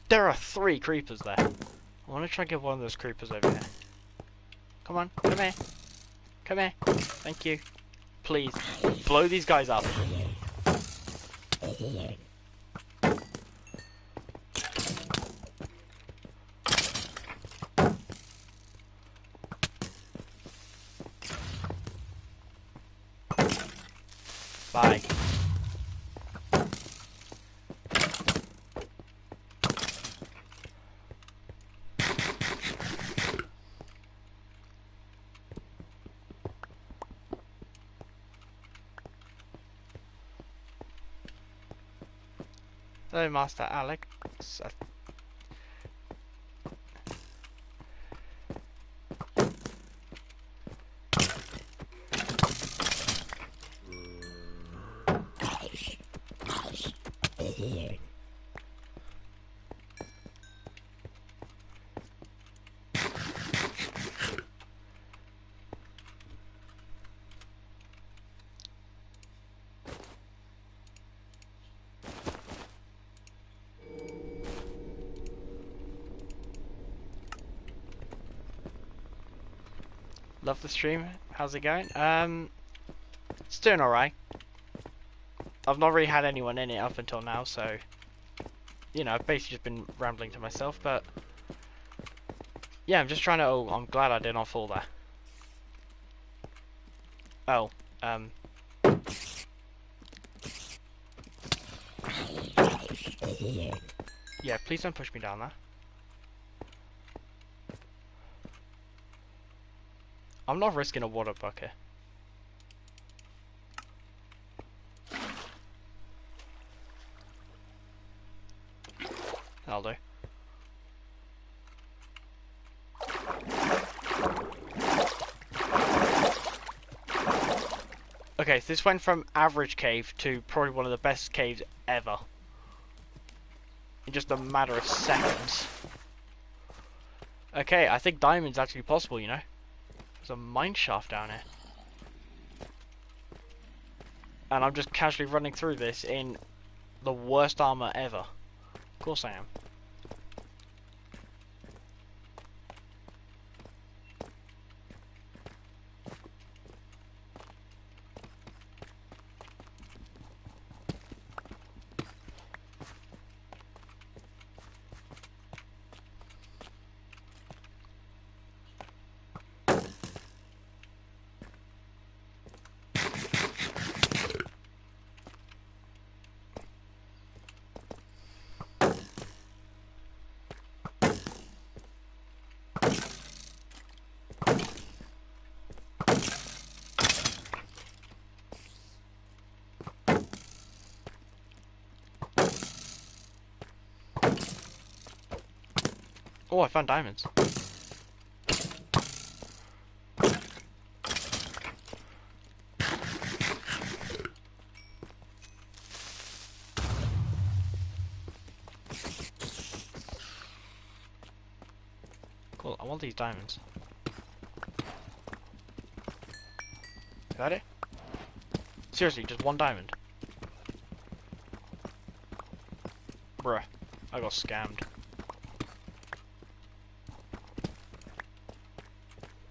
There are 3 creepers there. I want to try and get one of those creepers over here. Come on, come here. Come here. Thank you. Please, blow these guys up. Bye. Hello, Master Alex. Love the stream. How's it going? It's doing alright. I've not really had anyone in it up until now, so you know, I've basically just been rambling to myself, but yeah, I'm just trying to. Oh, I'm glad I did not fall there. Oh, yeah, please don't push me down there. I'm not risking a water bucket. That'll do. Okay, so this went from average cave to probably one of the best caves ever. In just a matter of seconds. Okay, I think diamond's actually possible, you know? There's a mine shaft down here. And I'm just casually running through this in the worst armor ever. Of course I am. Oh, I found diamonds. Cool, I want these diamonds. Is that it? Seriously, just one diamond? Bruh, I got scammed.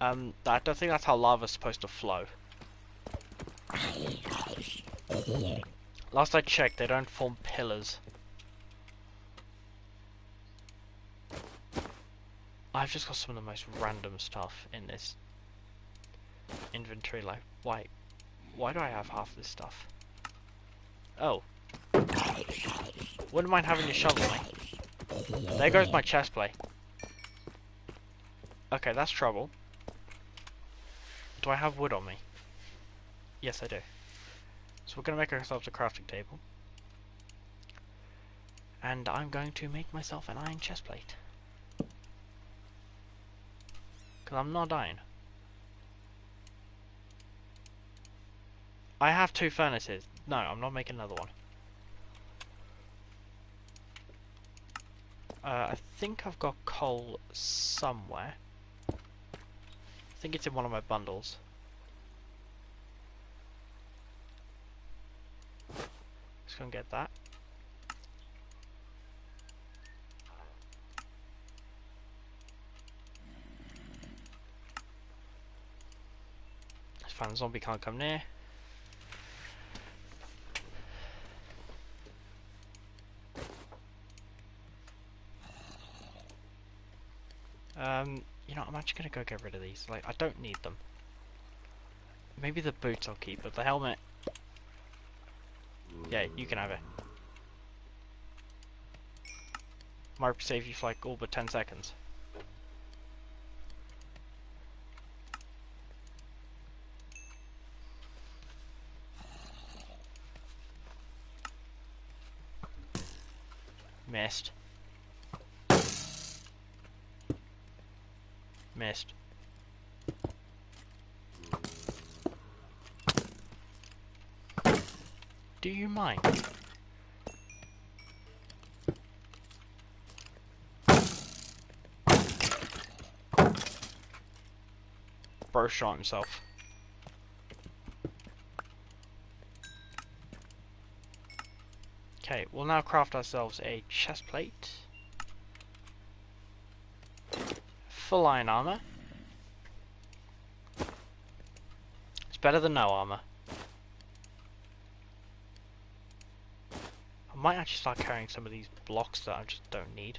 I don't think that's how lava's supposed to flow. Last I checked, they don't form pillars. I've just got some of the most random stuff in this inventory. Like, why do I have half this stuff? Oh. Wouldn't mind having a shovel, mate. There goes my chest plate. Okay, that's trouble. Do I have wood on me? Yes, I do. So we're going to make ourselves a crafting table. And I'm going to make myself an iron chest plate. Because I'm not dying. I have 2 furnaces. No, I'm not making another one. I think I've got coal somewhere. I think it's in one of my bundles. Let's go and get that. Let's find the zombie can't come near. You know, I'm actually gonna go get rid of these. Like, I don't need them. Maybe the boots I'll keep, but the helmet... Yeah, you can have it. Might save you for like all but 10 seconds. Missed. Missed. Do you mind? Bro shot himself. Okay, we'll now craft ourselves a chest plate. Full iron armor. It's better than no armor. I might actually start carrying some of these blocks that I just don't need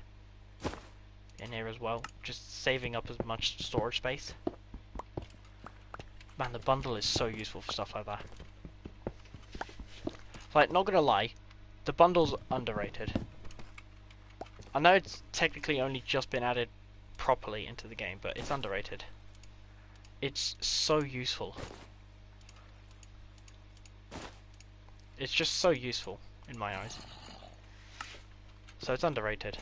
in here as well, just saving up as much storage space. Man, the bundle is so useful for stuff like that. Like, not gonna lie, the bundle's underrated. I know it's technically only just been added properly into the game, but it's underrated. It's so useful. It's just so useful in my eyes. So it's underrated.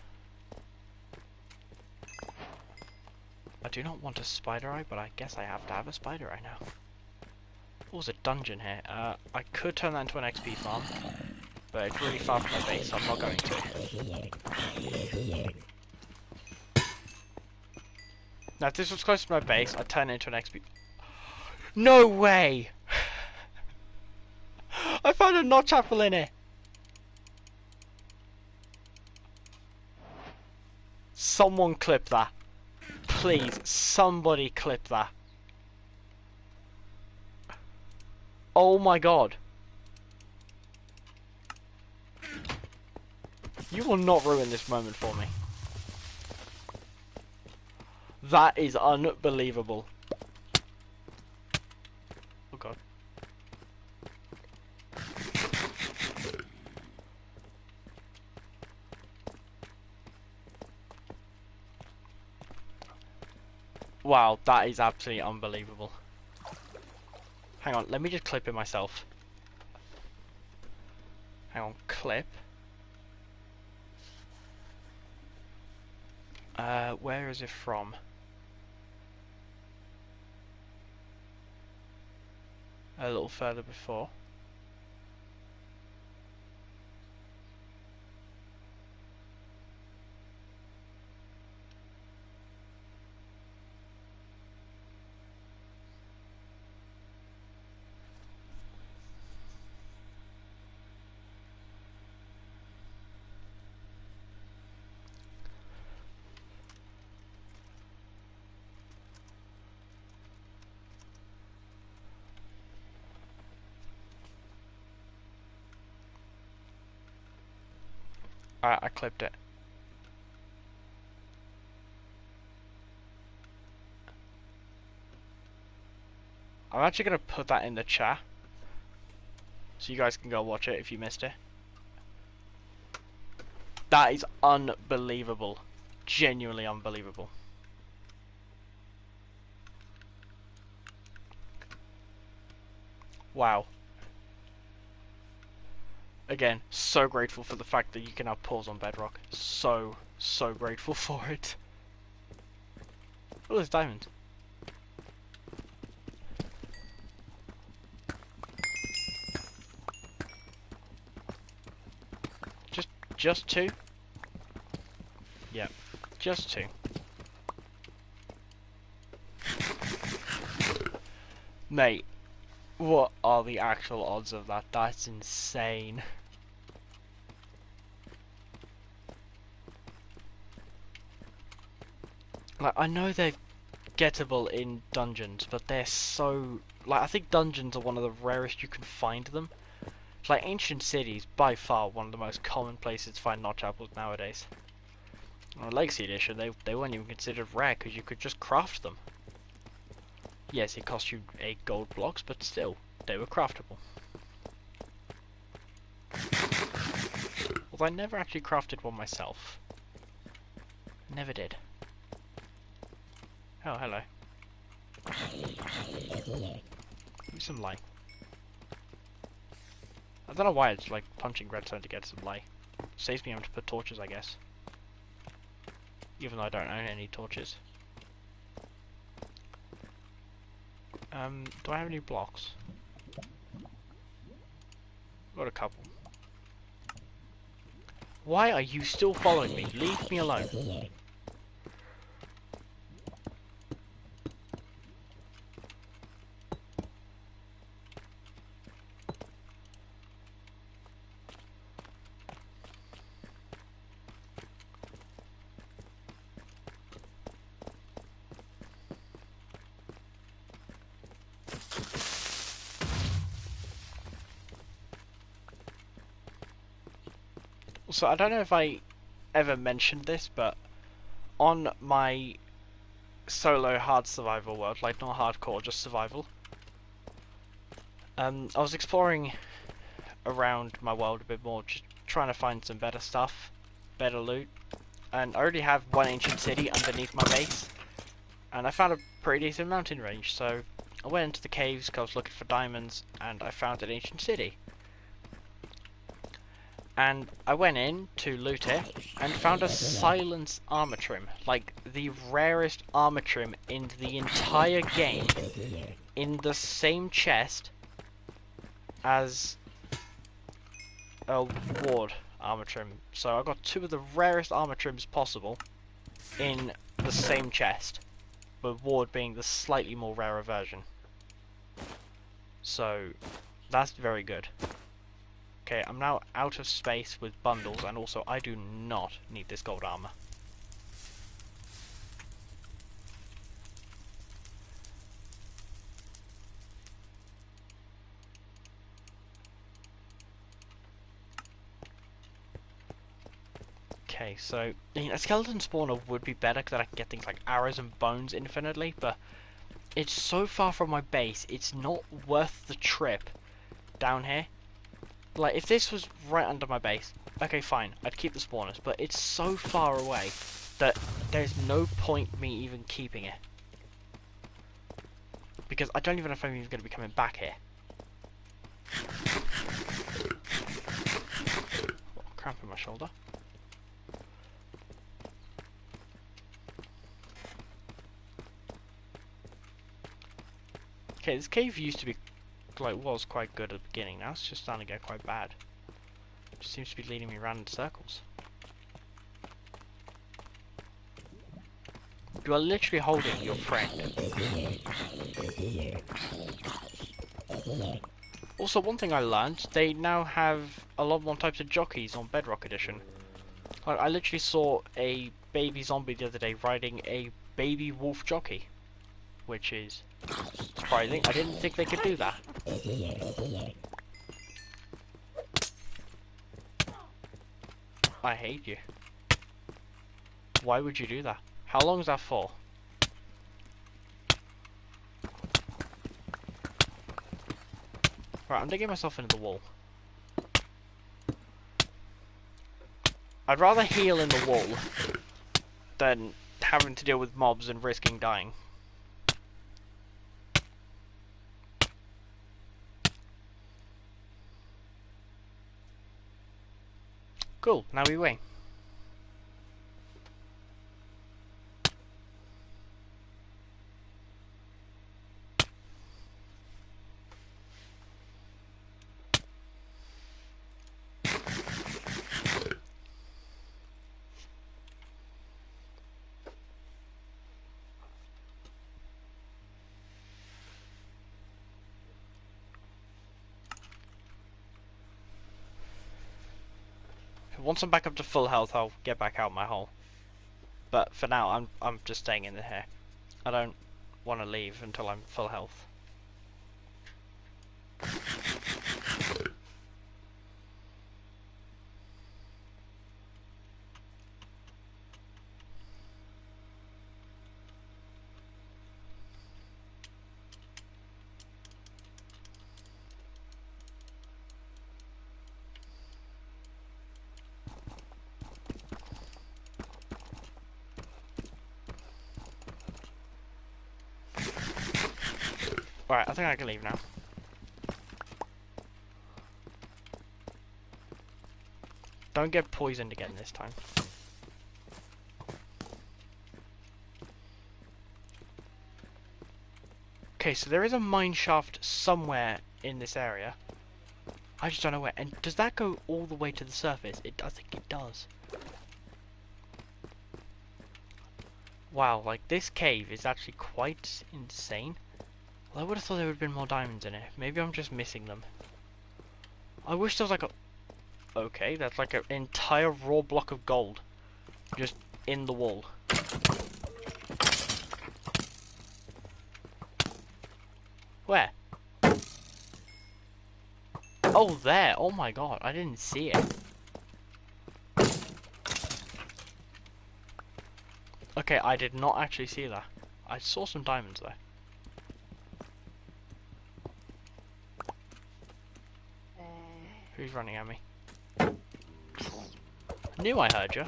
I do not want a spider eye, but I guess I have to have a spider eye now. Oh, there's a dungeon here. I could turn that into an XP farm, but it's really far from my base, so I'm not going to. Now, if this was close to my base, I'd turn it into an XP... No way! I found a notch apple in it! Someone clip that. Please, somebody clip that. Oh my god. You will not ruin this moment for me. That is unbelievable. Oh god. Wow, that is absolutely unbelievable. Hang on, let me just clip it myself. Hang on, clip. Where is it from? A little further before. Alright, I clipped it. I'm actually going to put that in the chat, so you guys can go watch it if you missed it. That is unbelievable. Genuinely unbelievable. Wow. Again, so grateful for the fact that you can have pause on Bedrock. So grateful for it. Oh, there's diamonds. Just two? Yeah, just 2. Mate, what are the actual odds of that? That's insane. Like, I know they're gettable in dungeons, but they're so... Like, I think dungeons are one of the rarest you can find them. It's like Ancient Cities, by far one of the most common places to find notch apples nowadays. On Legacy Edition, they weren't even considered rare because you could just craft them. Yes, it cost you 8 gold blocks, but still, they were craftable. Although I never actually crafted one myself. Never did. Oh, hello. Give me some light. I don't know why it's like punching redstone to get some light. Saves me having to put torches, I guess. Even though I don't own any torches. Do I have any blocks? Got a couple. Why are you still following me? Leave me alone. So I don't know if I ever mentioned this, but on my solo hard survival world, like not hardcore, just survival, I was exploring around my world a bit more, just trying to find some better stuff, better loot, and I already have one ancient city underneath my base, and I found a pretty decent mountain range, so I went into the caves because I was looking for diamonds, and I found an ancient city. And I went in to loot it and found a silence armor trim, like the rarest armor trim in the entire game, in the same chest as a ward armor trim. So I got 2 of the rarest armor trims possible in the same chest, but ward being the slightly more rarer version. So that's very good. Okay, I'm now out of space with bundles, and also I do not need this gold armor. Okay, so a skeleton spawner would be better because I can get things like arrows and bones infinitely, but it's so far from my base, it's not worth the trip down here. Like, if this was right under my base, okay, fine, I'd keep the spawners, but it's so far away that there's no point me even keeping it. Because I don't even know if I'm even going to be coming back here. Oh, cramp in my shoulder. Okay, this cave used to be, like, was quite good at the beginning. Now it's just starting to get quite bad. It seems to be leading me around in circles. You are literally holding your friend. Also, one thing I learned, they now have a lot more types of jockeys on Bedrock Edition. Like, I literally saw a baby zombie the other day riding a baby wolf jockey, which is surprising. I didn't think they could do that. I hate you. Why would you do that? How long is that for? Right, I'm digging myself into the wall. I'd rather heal in the wall than having to deal with mobs and risking dying. Cool, now we wait. Once I'm back up to full health, I'll get back out my hole. But for now, I'm just staying in here. I don't want to leave until I'm full health. Right, I think I can leave now. Don't get poisoned again this time. Okay, so there is a mine shaft somewhere in this area. I just don't know where. And does that go all the way to the surface? I think it does. Wow, like this cave is actually quite insane. Well, I would have thought there would have been more diamonds in it. Maybe I'm just missing them. I wish there was like a... Okay, that's like an entire raw block of gold. Just in the wall. Where? Oh, there! Oh my god, I didn't see it. Okay, I did not actually see that. I saw some diamonds there. Who's running at me? I knew I heard you.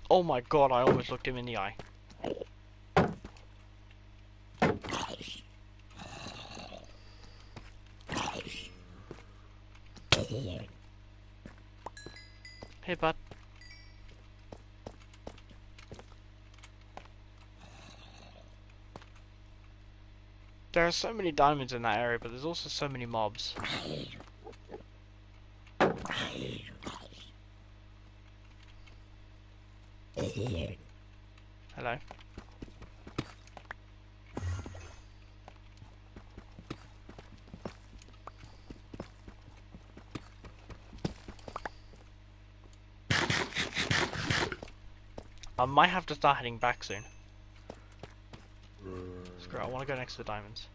Oh my god, I almost looked him in the eye. Hey, bud. There are so many diamonds in that area, but there's also so many mobs. Hello. I might have to start heading back soon. Screw it, I want to go next to the diamonds.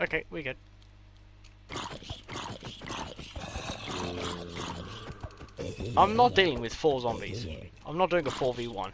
Okay, we good. I'm not dealing with 4 zombies. I'm not doing a 4v1.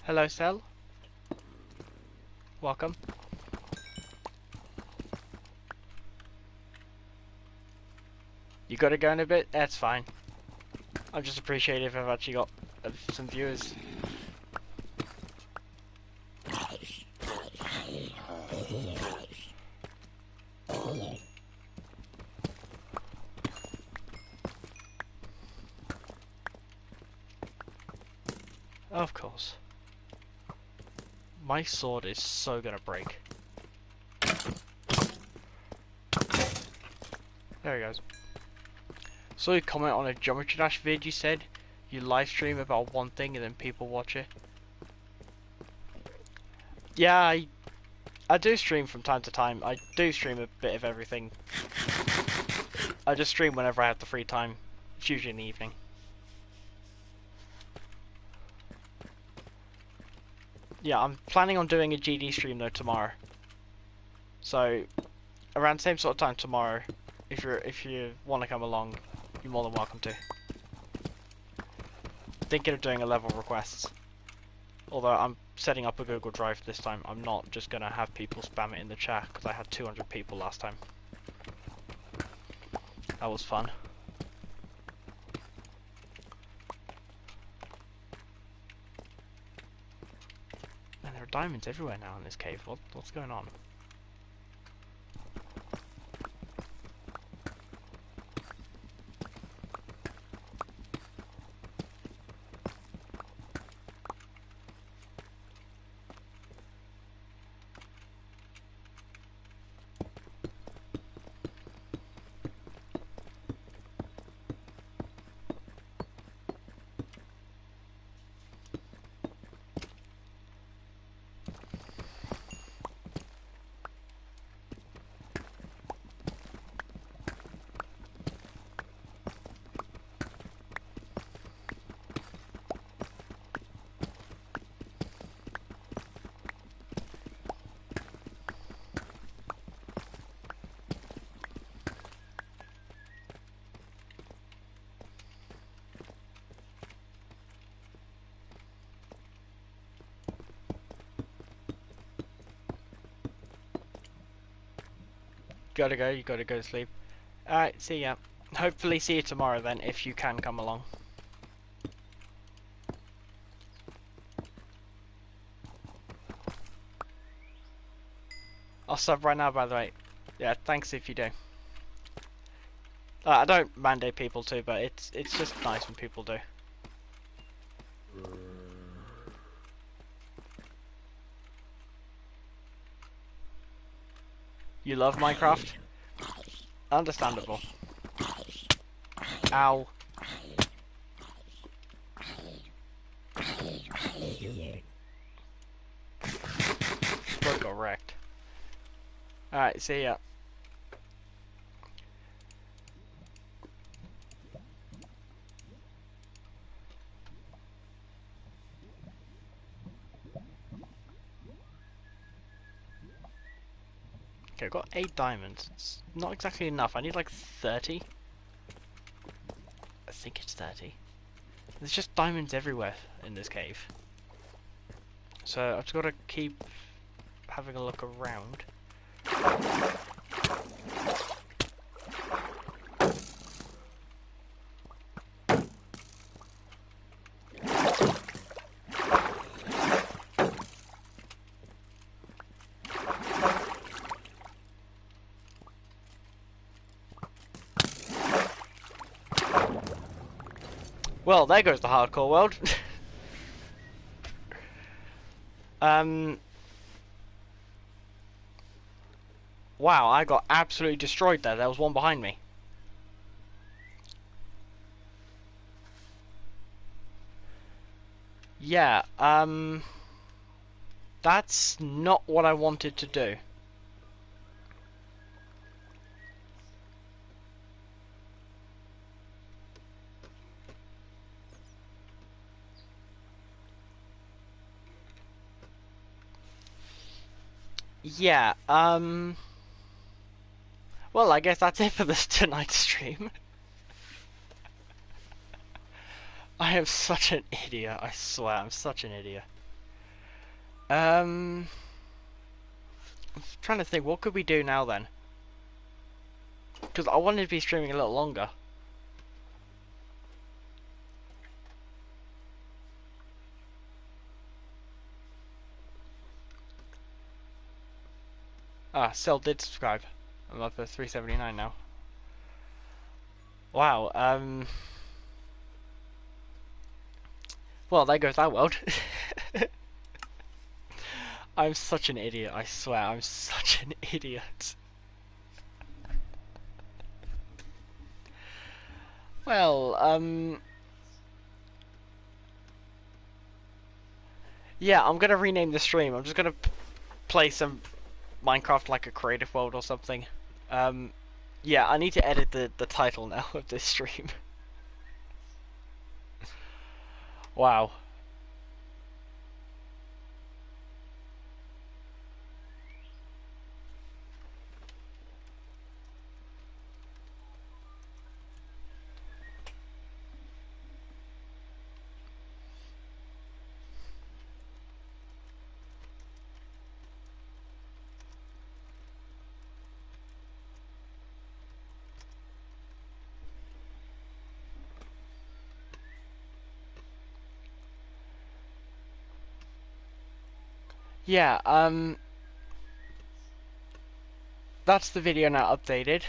Hello, Cell. Welcome. You gotta go in a bit? That's fine. I'm just appreciative I've actually got some viewers. Of course. My sword is so gonna break. There he goes. So you comment on a Geometry Dash vid, you said you live stream about one thing and then people watch it. Yeah, I do stream from time to time. I do stream a bit of everything. I just stream whenever I have the free time. It's usually in the evening. Yeah, I'm planning on doing a GD stream though tomorrow. So around the same sort of time tomorrow, if you want to come along, you're more than welcome to. Thinking of doing a level requests. Although I'm setting up a Google Drive this time, I'm not just gonna have people spam it in the chat because I had 200 people last time. That was fun. And there are diamonds everywhere now in this cave. What's going on? Gotta go, you gotta go to sleep. Alright, see ya. Hopefully see you tomorrow then, if you can come along. I'll sub right now, by the way. Yeah, thanks if you do. I don't mandate people to, but it's just nice when people do. You love Minecraft? Understandable. Ow. Explode got wrecked. Alright, see ya. Okay, I've got 8 diamonds. It's not exactly enough. I need like 30. I think it's 30. There's just diamonds everywhere in this cave. So I've just got to keep having a look around. Well, there goes the hardcore world. Wow, I got absolutely destroyed there. There was one behind me. Yeah, that's not what I wanted to do. Yeah, well, I guess that's it for this tonight's stream. I am such an idiot, I swear, I'm such an idiot. I'm trying to think, what could we do now then? Because I wanted to be streaming a little longer. Ah, Cell did subscribe. I'm up to 379 now. Wow, well, there goes that world. I'm such an idiot, I swear, I'm such an idiot. Well, yeah, I'm gonna rename the stream. I'm just gonna play some Minecraft like a creative world or something. Yeah, I need to edit the title now of this stream. Wow. Yeah, that's the video now updated.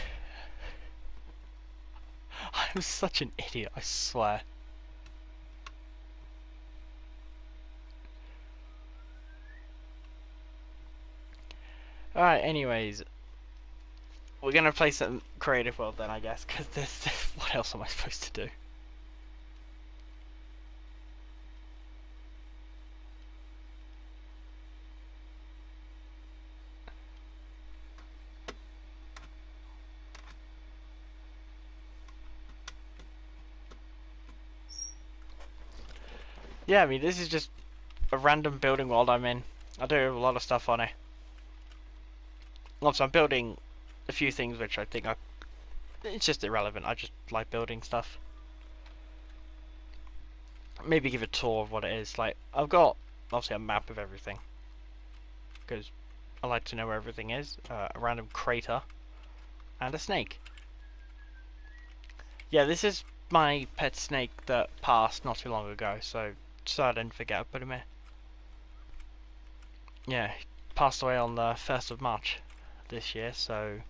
I'm such an idiot, I swear. Alright, anyways. We're gonna play some Creative World then, I guess, because this, what else am I supposed to do? Yeah, I mean, this is just a random building world I'm in. I do a lot of stuff on it. Also, I'm building a few things which I think it's just irrelevant. I just like building stuff. Maybe give a tour of what it is. Like, I've got, obviously, a map of everything. Because I like to know where everything is. A random crater. And a snake. Yeah, this is my pet snake that passed not too long ago, so I didn't forget I put him here. Yeah, he passed away on the 1st of March this year, so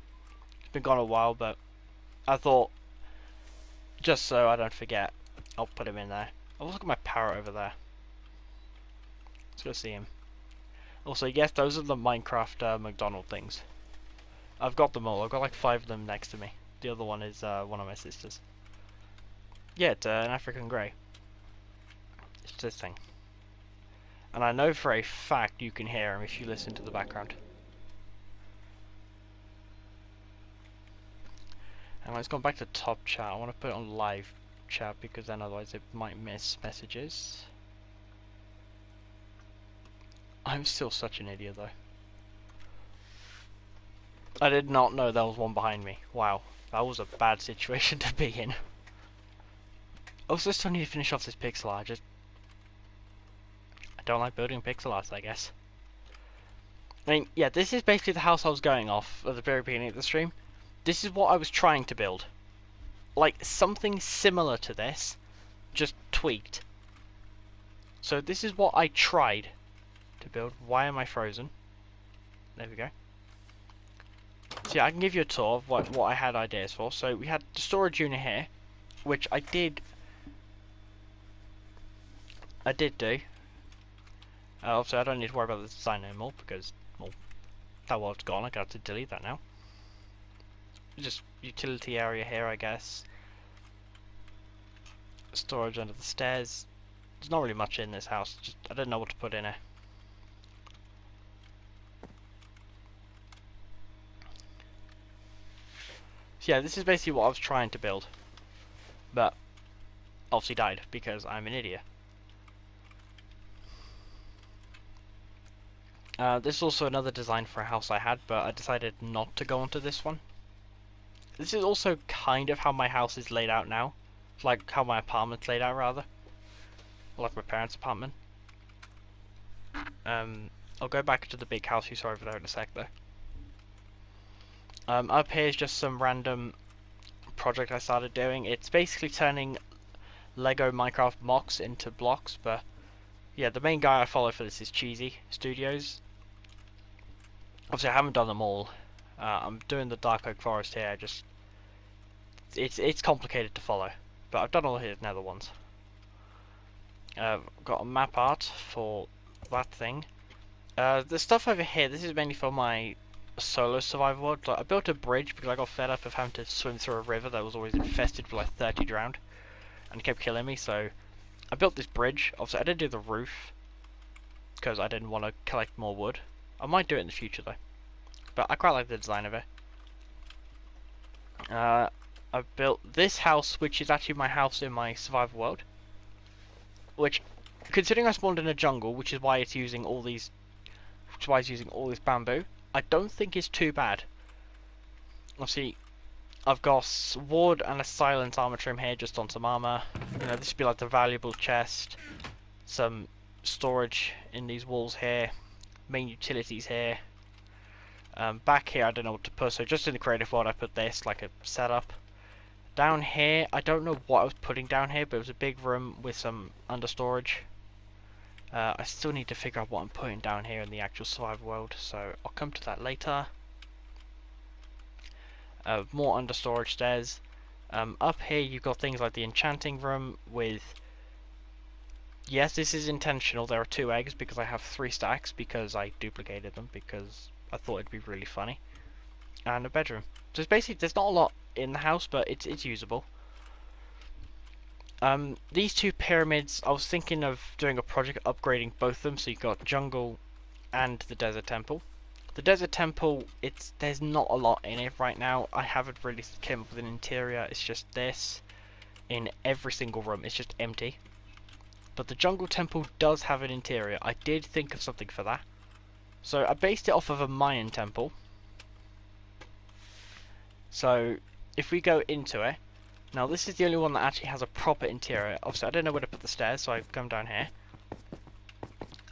it's been gone a while, but I thought, just so I don't forget, I'll put him in there. I'll look at my parrot over there. Let's go see him. Also, yes, those are the Minecraft McDonald things. I've got them all. I've got like 5 of them next to me. The other one is one of my sisters. Yeah, it's an African grey. It's this thing. And I know for a fact you can hear him if you listen to the background. And let's go back to top chat. I want to put it on live chat because then otherwise it might miss messages. I'm still such an idiot though. I did not know there was one behind me. Wow, that was a bad situation to be in. Also, still need to finish off this pixel art. I don't like building pixel art, I guess. I mean, yeah, this is basically the house I was going off at the very beginning of the stream. This is what I was trying to build. Like, something similar to this, just tweaked. So this is what I tried to build. Why am I frozen? There we go. So yeah, I can give you a tour of what I had ideas for. So we had the storage unit here, which I did do. Obviously I don't need to worry about the design anymore because, well, that world's gone. I got to delete that now. Just utility area here, I guess. Storage under the stairs. There's not really much in this house. Just I don't know what to put in it. So yeah, this is basically what I was trying to build, but obviously died because I'm an idiot. This is also another design for a house I had, but I decided not to go onto this one. This is also kind of how my house is laid out now. Like how my apartment's laid out, rather. Like my parents' apartment. I'll go back to the big house you saw over there in a sec, though. Up here is just some random project I started doing. It's basically turning Lego Minecraft mocks into blocks, but yeah, the main guy I follow for this is Cheesy Studios. Obviously, I haven't done them all. I'm doing the Dark Oak Forest here. Just it's complicated to follow, but I've done all his nether ones. Got a map art for that thing. The stuff over here, this is mainly for my solo survival world. Like, I built a bridge because I got fed up of having to swim through a river that was always infested with like 30 drowned and kept killing me, so I built this bridge. Obviously I didn't do the roof because I didn't want to collect more wood. I might do it in the future though, but I quite like the design of it. I built this house, which is actually my house in my survival world, which, considering I spawned in a jungle, which is why it's using all these bamboo, I don't think it's too bad. Obviously, I've got wood and a silence armor trim here just on some armor. You know, this would be like the valuable chest, some storage in these walls here, main utilities here. Back here I don't know what to put, so just in the creative world I put this, like a setup. Down here, I don't know what I was putting down here, but it was a big room with some under storage. I still need to figure out what I'm putting down here in the actual survival world, so I'll come to that later. More under storage stairs. Up here you've got things like the enchanting room with... Yes, this is intentional, there are 2 eggs because I have 3 stacks because I duplicated them because I thought it'd be really funny. And a bedroom. So it's basically, there's not a lot in the house, but it's usable. These 2 pyramids, I was thinking of doing a project upgrading both of them, so you've got jungle and the desert temple. The desert temple, there's not a lot in it right now. I haven't really came up with an interior, it's just this. In every single room, it's just empty. But the jungle temple does have an interior. I did think of something for that. So I based it off of a Mayan temple. So if we go into it, now this is the only one that actually has a proper interior. Obviously I don't know where to put the stairs, so I've come down here.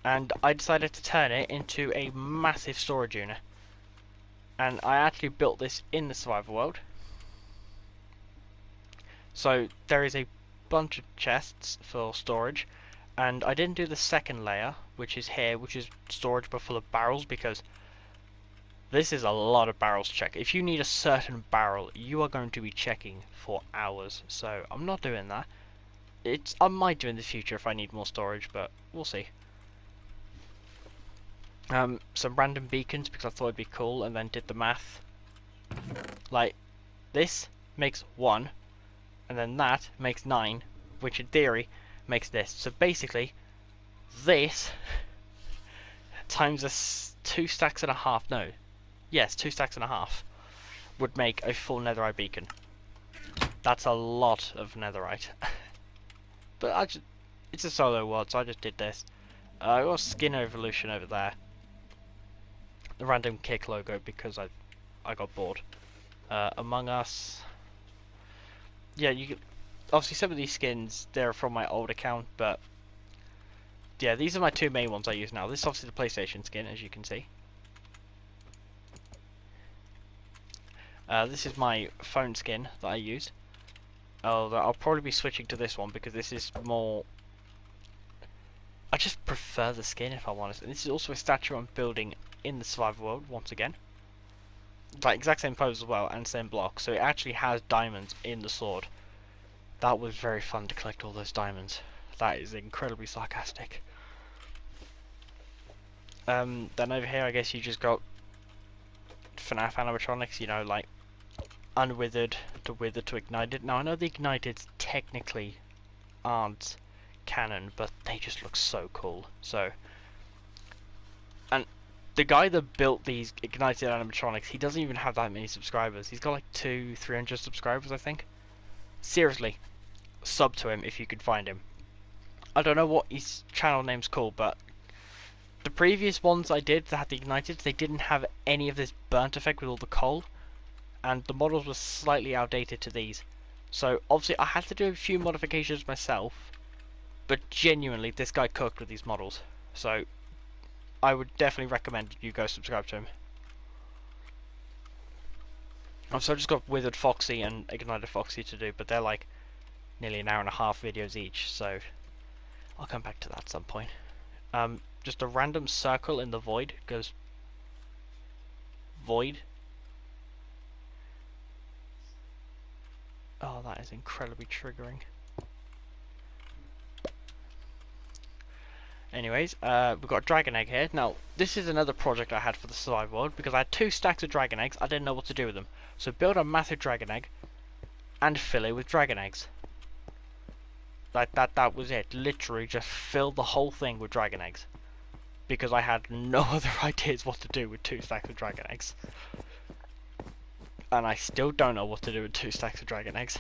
And I decided to turn it into a massive storage unit. And I actually built this in the survival world. So there is a bunch of chests for storage. And I didn't do the second layer, which is here, which is storage but full of barrels, because this is a lot of barrels to check. If you need a certain barrel, you are going to be checking for hours. So I'm not doing that. I might do in the future if I need more storage, but we'll see. Some random beacons because I thought it'd be cool, and then did the math. Like, this makes 1, and then that makes 9, which in theory makes this. So basically, this times 2 stacks and a half. No, yes, 2 stacks and a half would make a full netherite beacon. That's a lot of netherite. But it's a solo world, so I just did this. I got Skin Evolution over there. The random kick logo because I got bored. Among Us. Yeah, obviously some of these skins, they're from my old account, but yeah, these are my 2 main ones I use now. This is obviously the PlayStation skin, as you can see. This is my phone skin that I used. I'll probably be switching to this one because this is more... I just prefer the skin, if I'm honest. And this is also a statue I'm building in the survival world, once again. Like, exact same pose as well, and same block. So it actually has diamonds in the sword. That was very fun to collect all those diamonds. That is incredibly sarcastic. Then over here, I guess you just got FNAF animatronics, you know, like unwithered to wither to ignited. Now I know the ignited technically aren't canon, but they just look so cool. So, and the guy that built these ignited animatronics, he doesn't even have that many subscribers. He's got like 200-300 subscribers, I think. Seriously, sub to him if you could find him. I don't know what his channel name's called, but the previous ones I did that had the ignited, they didn't have any of this burnt effect with all the coal, and the models were slightly outdated to these. So obviously I had to do a few modifications myself, but genuinely this guy cooked with these models. So I would definitely recommend you go subscribe to him. So I've just got Withered Foxy and Ignited Foxy to do, but they're like nearly an hour and a half videos each, so I'll come back to that at some point. Just a random circle in the void goes void. Oh, that is incredibly triggering. Anyways, we've got a dragon egg here. Now, this is another project I had for the survival world because I had 2 stacks of dragon eggs. I didn't know what to do with them. So build a massive dragon egg and fill it with dragon eggs. Like that was it. Literally just filled the whole thing with dragon eggs. Because I had no other ideas what to do with 2 stacks of dragon eggs. And I still don't know what to do with 2 stacks of dragon eggs.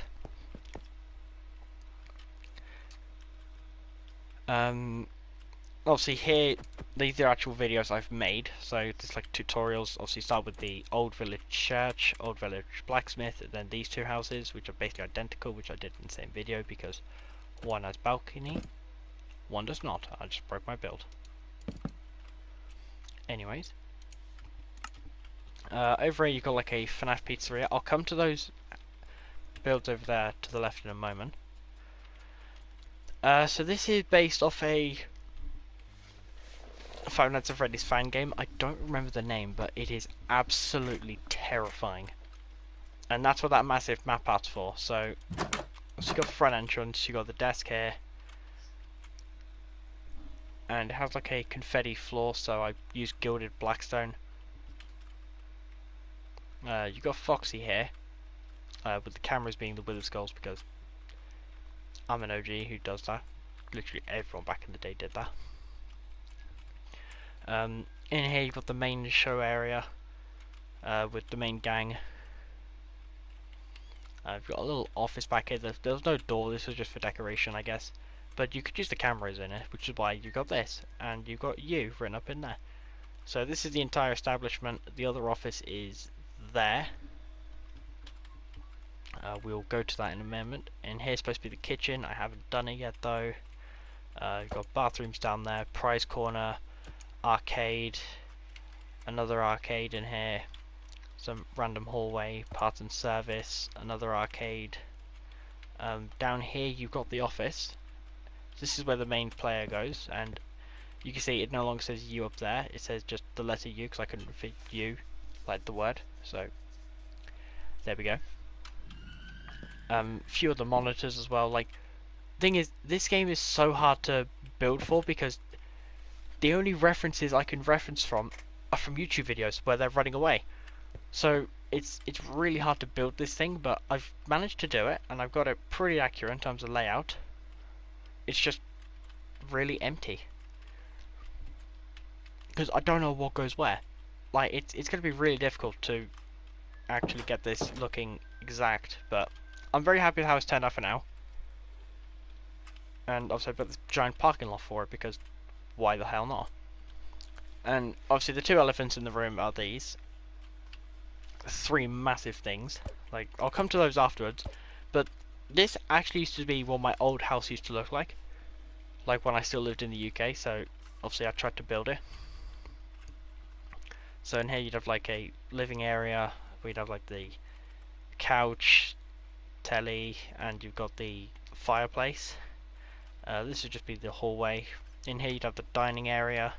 Obviously here, these are actual videos I've made, so it's like tutorials. Obviously start with the old village church, old village blacksmith, and then these 2 houses, which are basically identical, which I did in the same video, because one has balcony, one does not. I just broke my build. Anyways, over here you've got like a FNAF pizzeria. I'll come to those builds over there to the left in a moment. So this is based off a Five Nights at Freddy's fan game. I don't remember the name, but it is absolutely terrifying. And that's what that massive map art's for. So you got the front entrance, you got the desk here, and it has like a confetti floor, so I used gilded blackstone. You got Foxy here, with the cameras being the Wither Skulls, because I'm an OG who does that. Literally everyone back in the day did that. In here you've got the main show area, with the main gang. I've got a little office back here. There's no door, this is just for decoration, I guess. But you could use the cameras in it, which is why you got this, and you got you written up in there. So this is the entire establishment. The other office is there. We'll go to that in a moment. And here's supposed to be the kitchen. I haven't done it yet though. You've got bathrooms down there, prize corner, arcade, another arcade in here, some random hallway, parts and service, another arcade. Down here you've got the office. This is where the main player goes, and you can see it no longer says you up there, it says just the letter U, because I couldn't fit you, like the word, so there we go. Few of the monitors as well. Like, thing is, this game is so hard to build for, because the only references I can reference from are from YouTube videos where they're running away. So it's really hard to build this thing, but I've managed to do it, and I've got it pretty accurate in terms of layout. It's just really empty, because I don't know what goes where. Like, it's going to be really difficult to actually get this looking exact, but I'm very happy with how it's turned out for now. And obviously I've got this giant parking lot for it, because why the hell not? And obviously the two elephants in the room are these three massive things. Like, I'll come to those afterwards, but this actually used to be what my old house used to look like when I still lived in the UK, so obviously I tried to build it. So in here you'd have like a living area, we'd have like the couch, telly, and you've got the fireplace. This would just be the hallway. In here you'd have the dining area,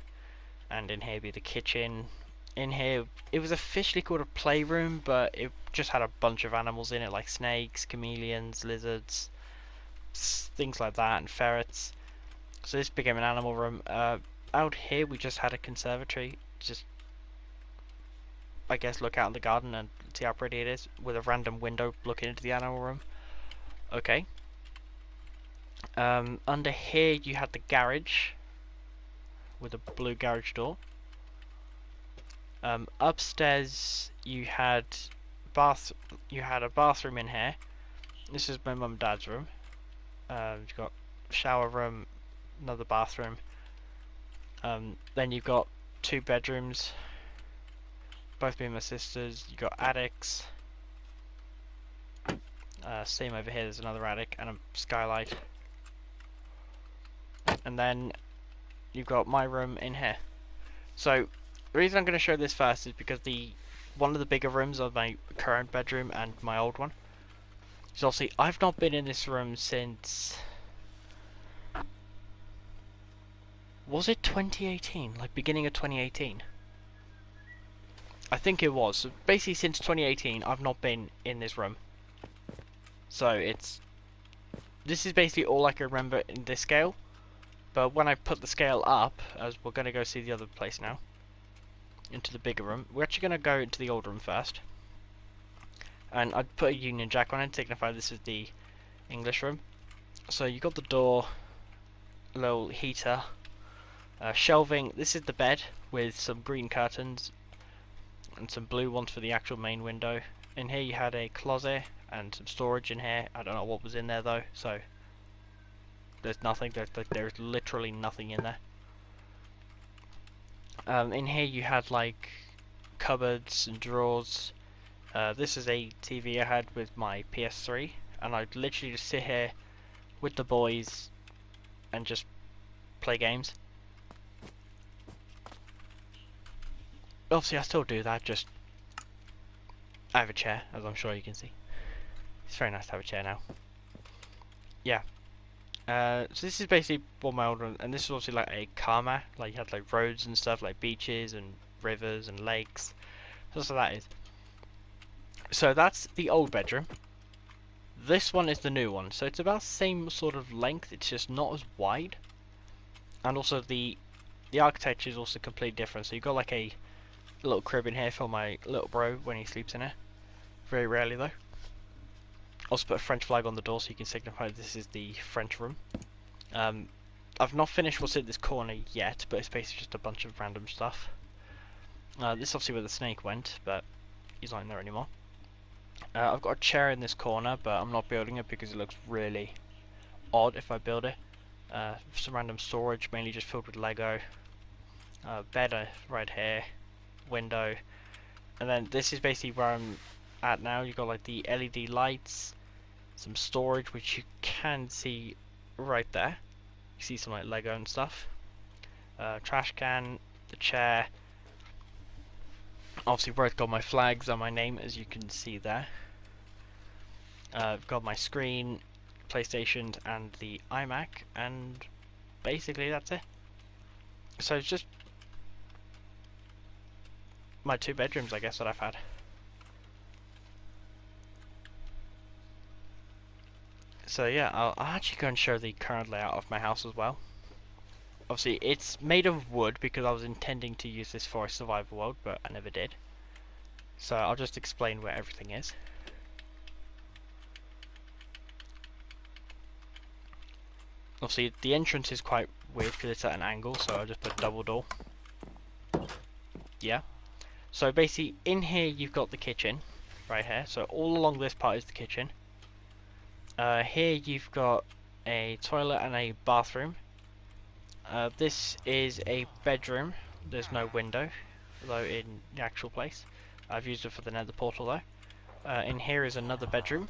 and in here would be the kitchen. In here, it was officially called a playroom, but it just had a bunch of animals in it, like snakes, chameleons, lizards, things like that, and ferrets. So this became an animal room. Out here we just had a conservatory, just, I guess, look out in the garden and see how pretty it is, with a random window looking into the animal room. Okay. Under here you had the garage, with a blue garage door. Upstairs you had a bathroom in here. This is my mum and dad's room. You've got shower room, another bathroom. Then you've got two bedrooms, both being my sisters. You got attics. Same over here. There's another attic and a skylight. And then you've got my room in here. So the reason I'm going to show this first is because one of the bigger rooms of my current bedroom and my old one. So obviously I've not been in this room since, was it 2018? Like beginning of 2018? I think it was. So basically since 2018 I've not been in this room. So this is basically all I can remember in this scale. But when I put the scale up, as we're going to go see the other place now, into the bigger room, we're actually going to go into the old room first. And I'd put a Union Jack on it to signify this is the English room. So you got the door, a little heater, shelving. This is the bed with some green curtains and some blue ones for the actual main window. In here you had a closet and some storage in here. I don't know what was in there though, so there's nothing. There's literally nothing in there. In here you had like cupboards and drawers. This is a TV I had with my PS3, and I'd literally just sit here with the boys and just play games. Obviously I still do that, just I have a chair, as I'm sure you can see. It's very nice to have a chair now. Yeah. So this is basically what my old one, and this is obviously like a car map. Like you had like roads and stuff, like beaches and rivers and lakes. That's what that is. So that's the old bedroom. This one is the new one. So it's about the same sort of length. It's just not as wide, and also the architecture is also completely different. So you've got like a little crib in here for my little bro when he sleeps in it. Very rarely though. Also put a French flag on the door so you can signify this is the French room. I've not finished what's in this corner yet, but it's basically just a bunch of random stuff. This is obviously where the snake went, but he's not in there anymore. I've got a chair in this corner, but I'm not building it because it looks really odd if I build it. Some random storage, mainly just filled with Lego. Bed right here, window, and then this is basically where I'm at now. You've got like the LED lights, some storage which you can see right there. You see some like Lego and stuff. Trash can, the chair. Obviously where I've got my flags and my name, as you can see there. I've got my screen, PlayStation and the iMac, and basically that's it. So it's just my 2 bedrooms, I guess, that I've had. So yeah, I'll actually go and show the current layout of my house as well. Obviously it's made of wood because I was intending to use this for a survival world, but I never did. So I'll just explain where everything is. Obviously the entrance is quite weird because it's at an angle, so I'll just put double door. Yeah. So basically in here you've got the kitchen, right here. So all along this part is the kitchen. Here you've got a toilet and a bathroom. This is a bedroom. There's no window, though, in the actual place. I've used it for the nether portal though. In here is another bedroom,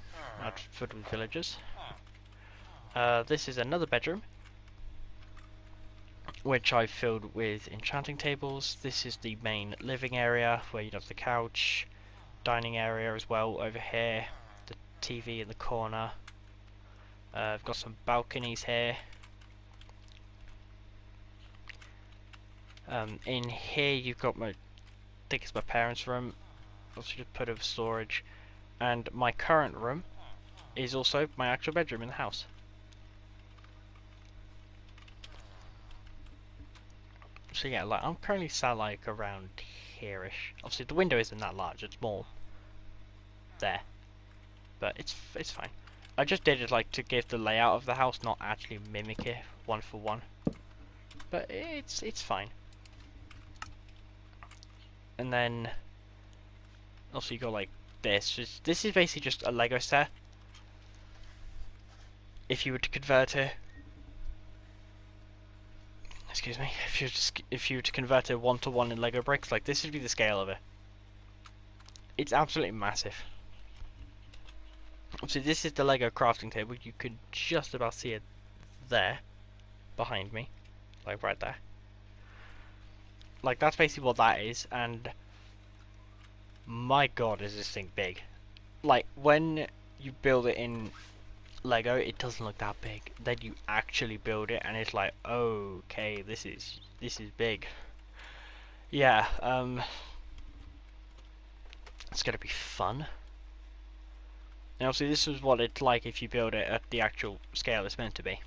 filled with villagers. This is another bedroom, which I've filled with enchanting tables. This is the main living area, where you'd have the couch, dining area as well over here, the TV in the corner. I've got some balconies here. In here you've got I think it's my parents' room, also just put of storage, and my current room is also my actual bedroom in the house. So yeah, like I'm currently sat like around here-ish. Obviously the window isn't that large, it's more there, but it's fine. I just did it like to give the layout of the house, not actually mimic it one for one, but it's fine. And then also you got like this. This is basically just a Lego set. If you were to convert it, excuse me, if you were to convert it 1-to-1 in Lego bricks, like this would be the scale of it. It's absolutely massive. So this is the Lego crafting table. You could just about see it there, behind me, like right there. Like that's basically what that is, and my god is this thing big. Like when you build it in Lego it doesn't look that big, then you actually build it and it's like, okay, this is big. Yeah, it's gonna be fun. Now see, this is what it's like if you build it at the actual scale it's meant to be.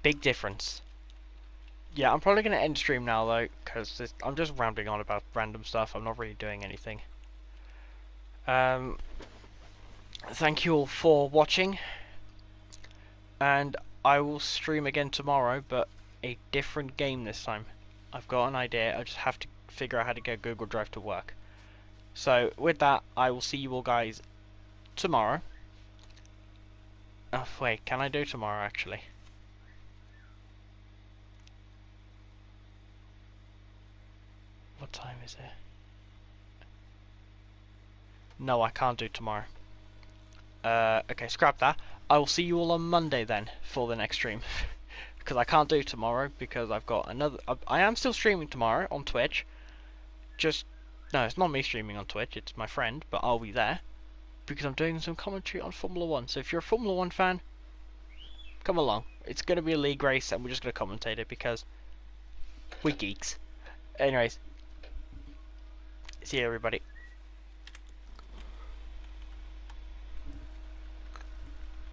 Big difference. Yeah, I'm probably going to end stream now though, because I'm just rambling on about random stuff. I'm not really doing anything. Thank you all for watching, and I will stream again tomorrow, but a different game this time. I've got an idea, I just have to figure out how to get Google Drive to work. So with that, I will see you all guys tomorrow. Oh wait, can I do tomorrow actually? What time is it? No, I can't do tomorrow. Okay, scrap that. I will see you all on Monday then for the next stream. Because I can't do tomorrow because I've got another... I am still streaming tomorrow on Twitch. No, it's not me streaming on Twitch, it's my friend, but I'll be there. because I'm doing some commentary on Formula 1. So if you're a Formula 1 fan, come along. It's going to be a league race and we're just going to commentate it because we geeks. Anyways, see you everybody.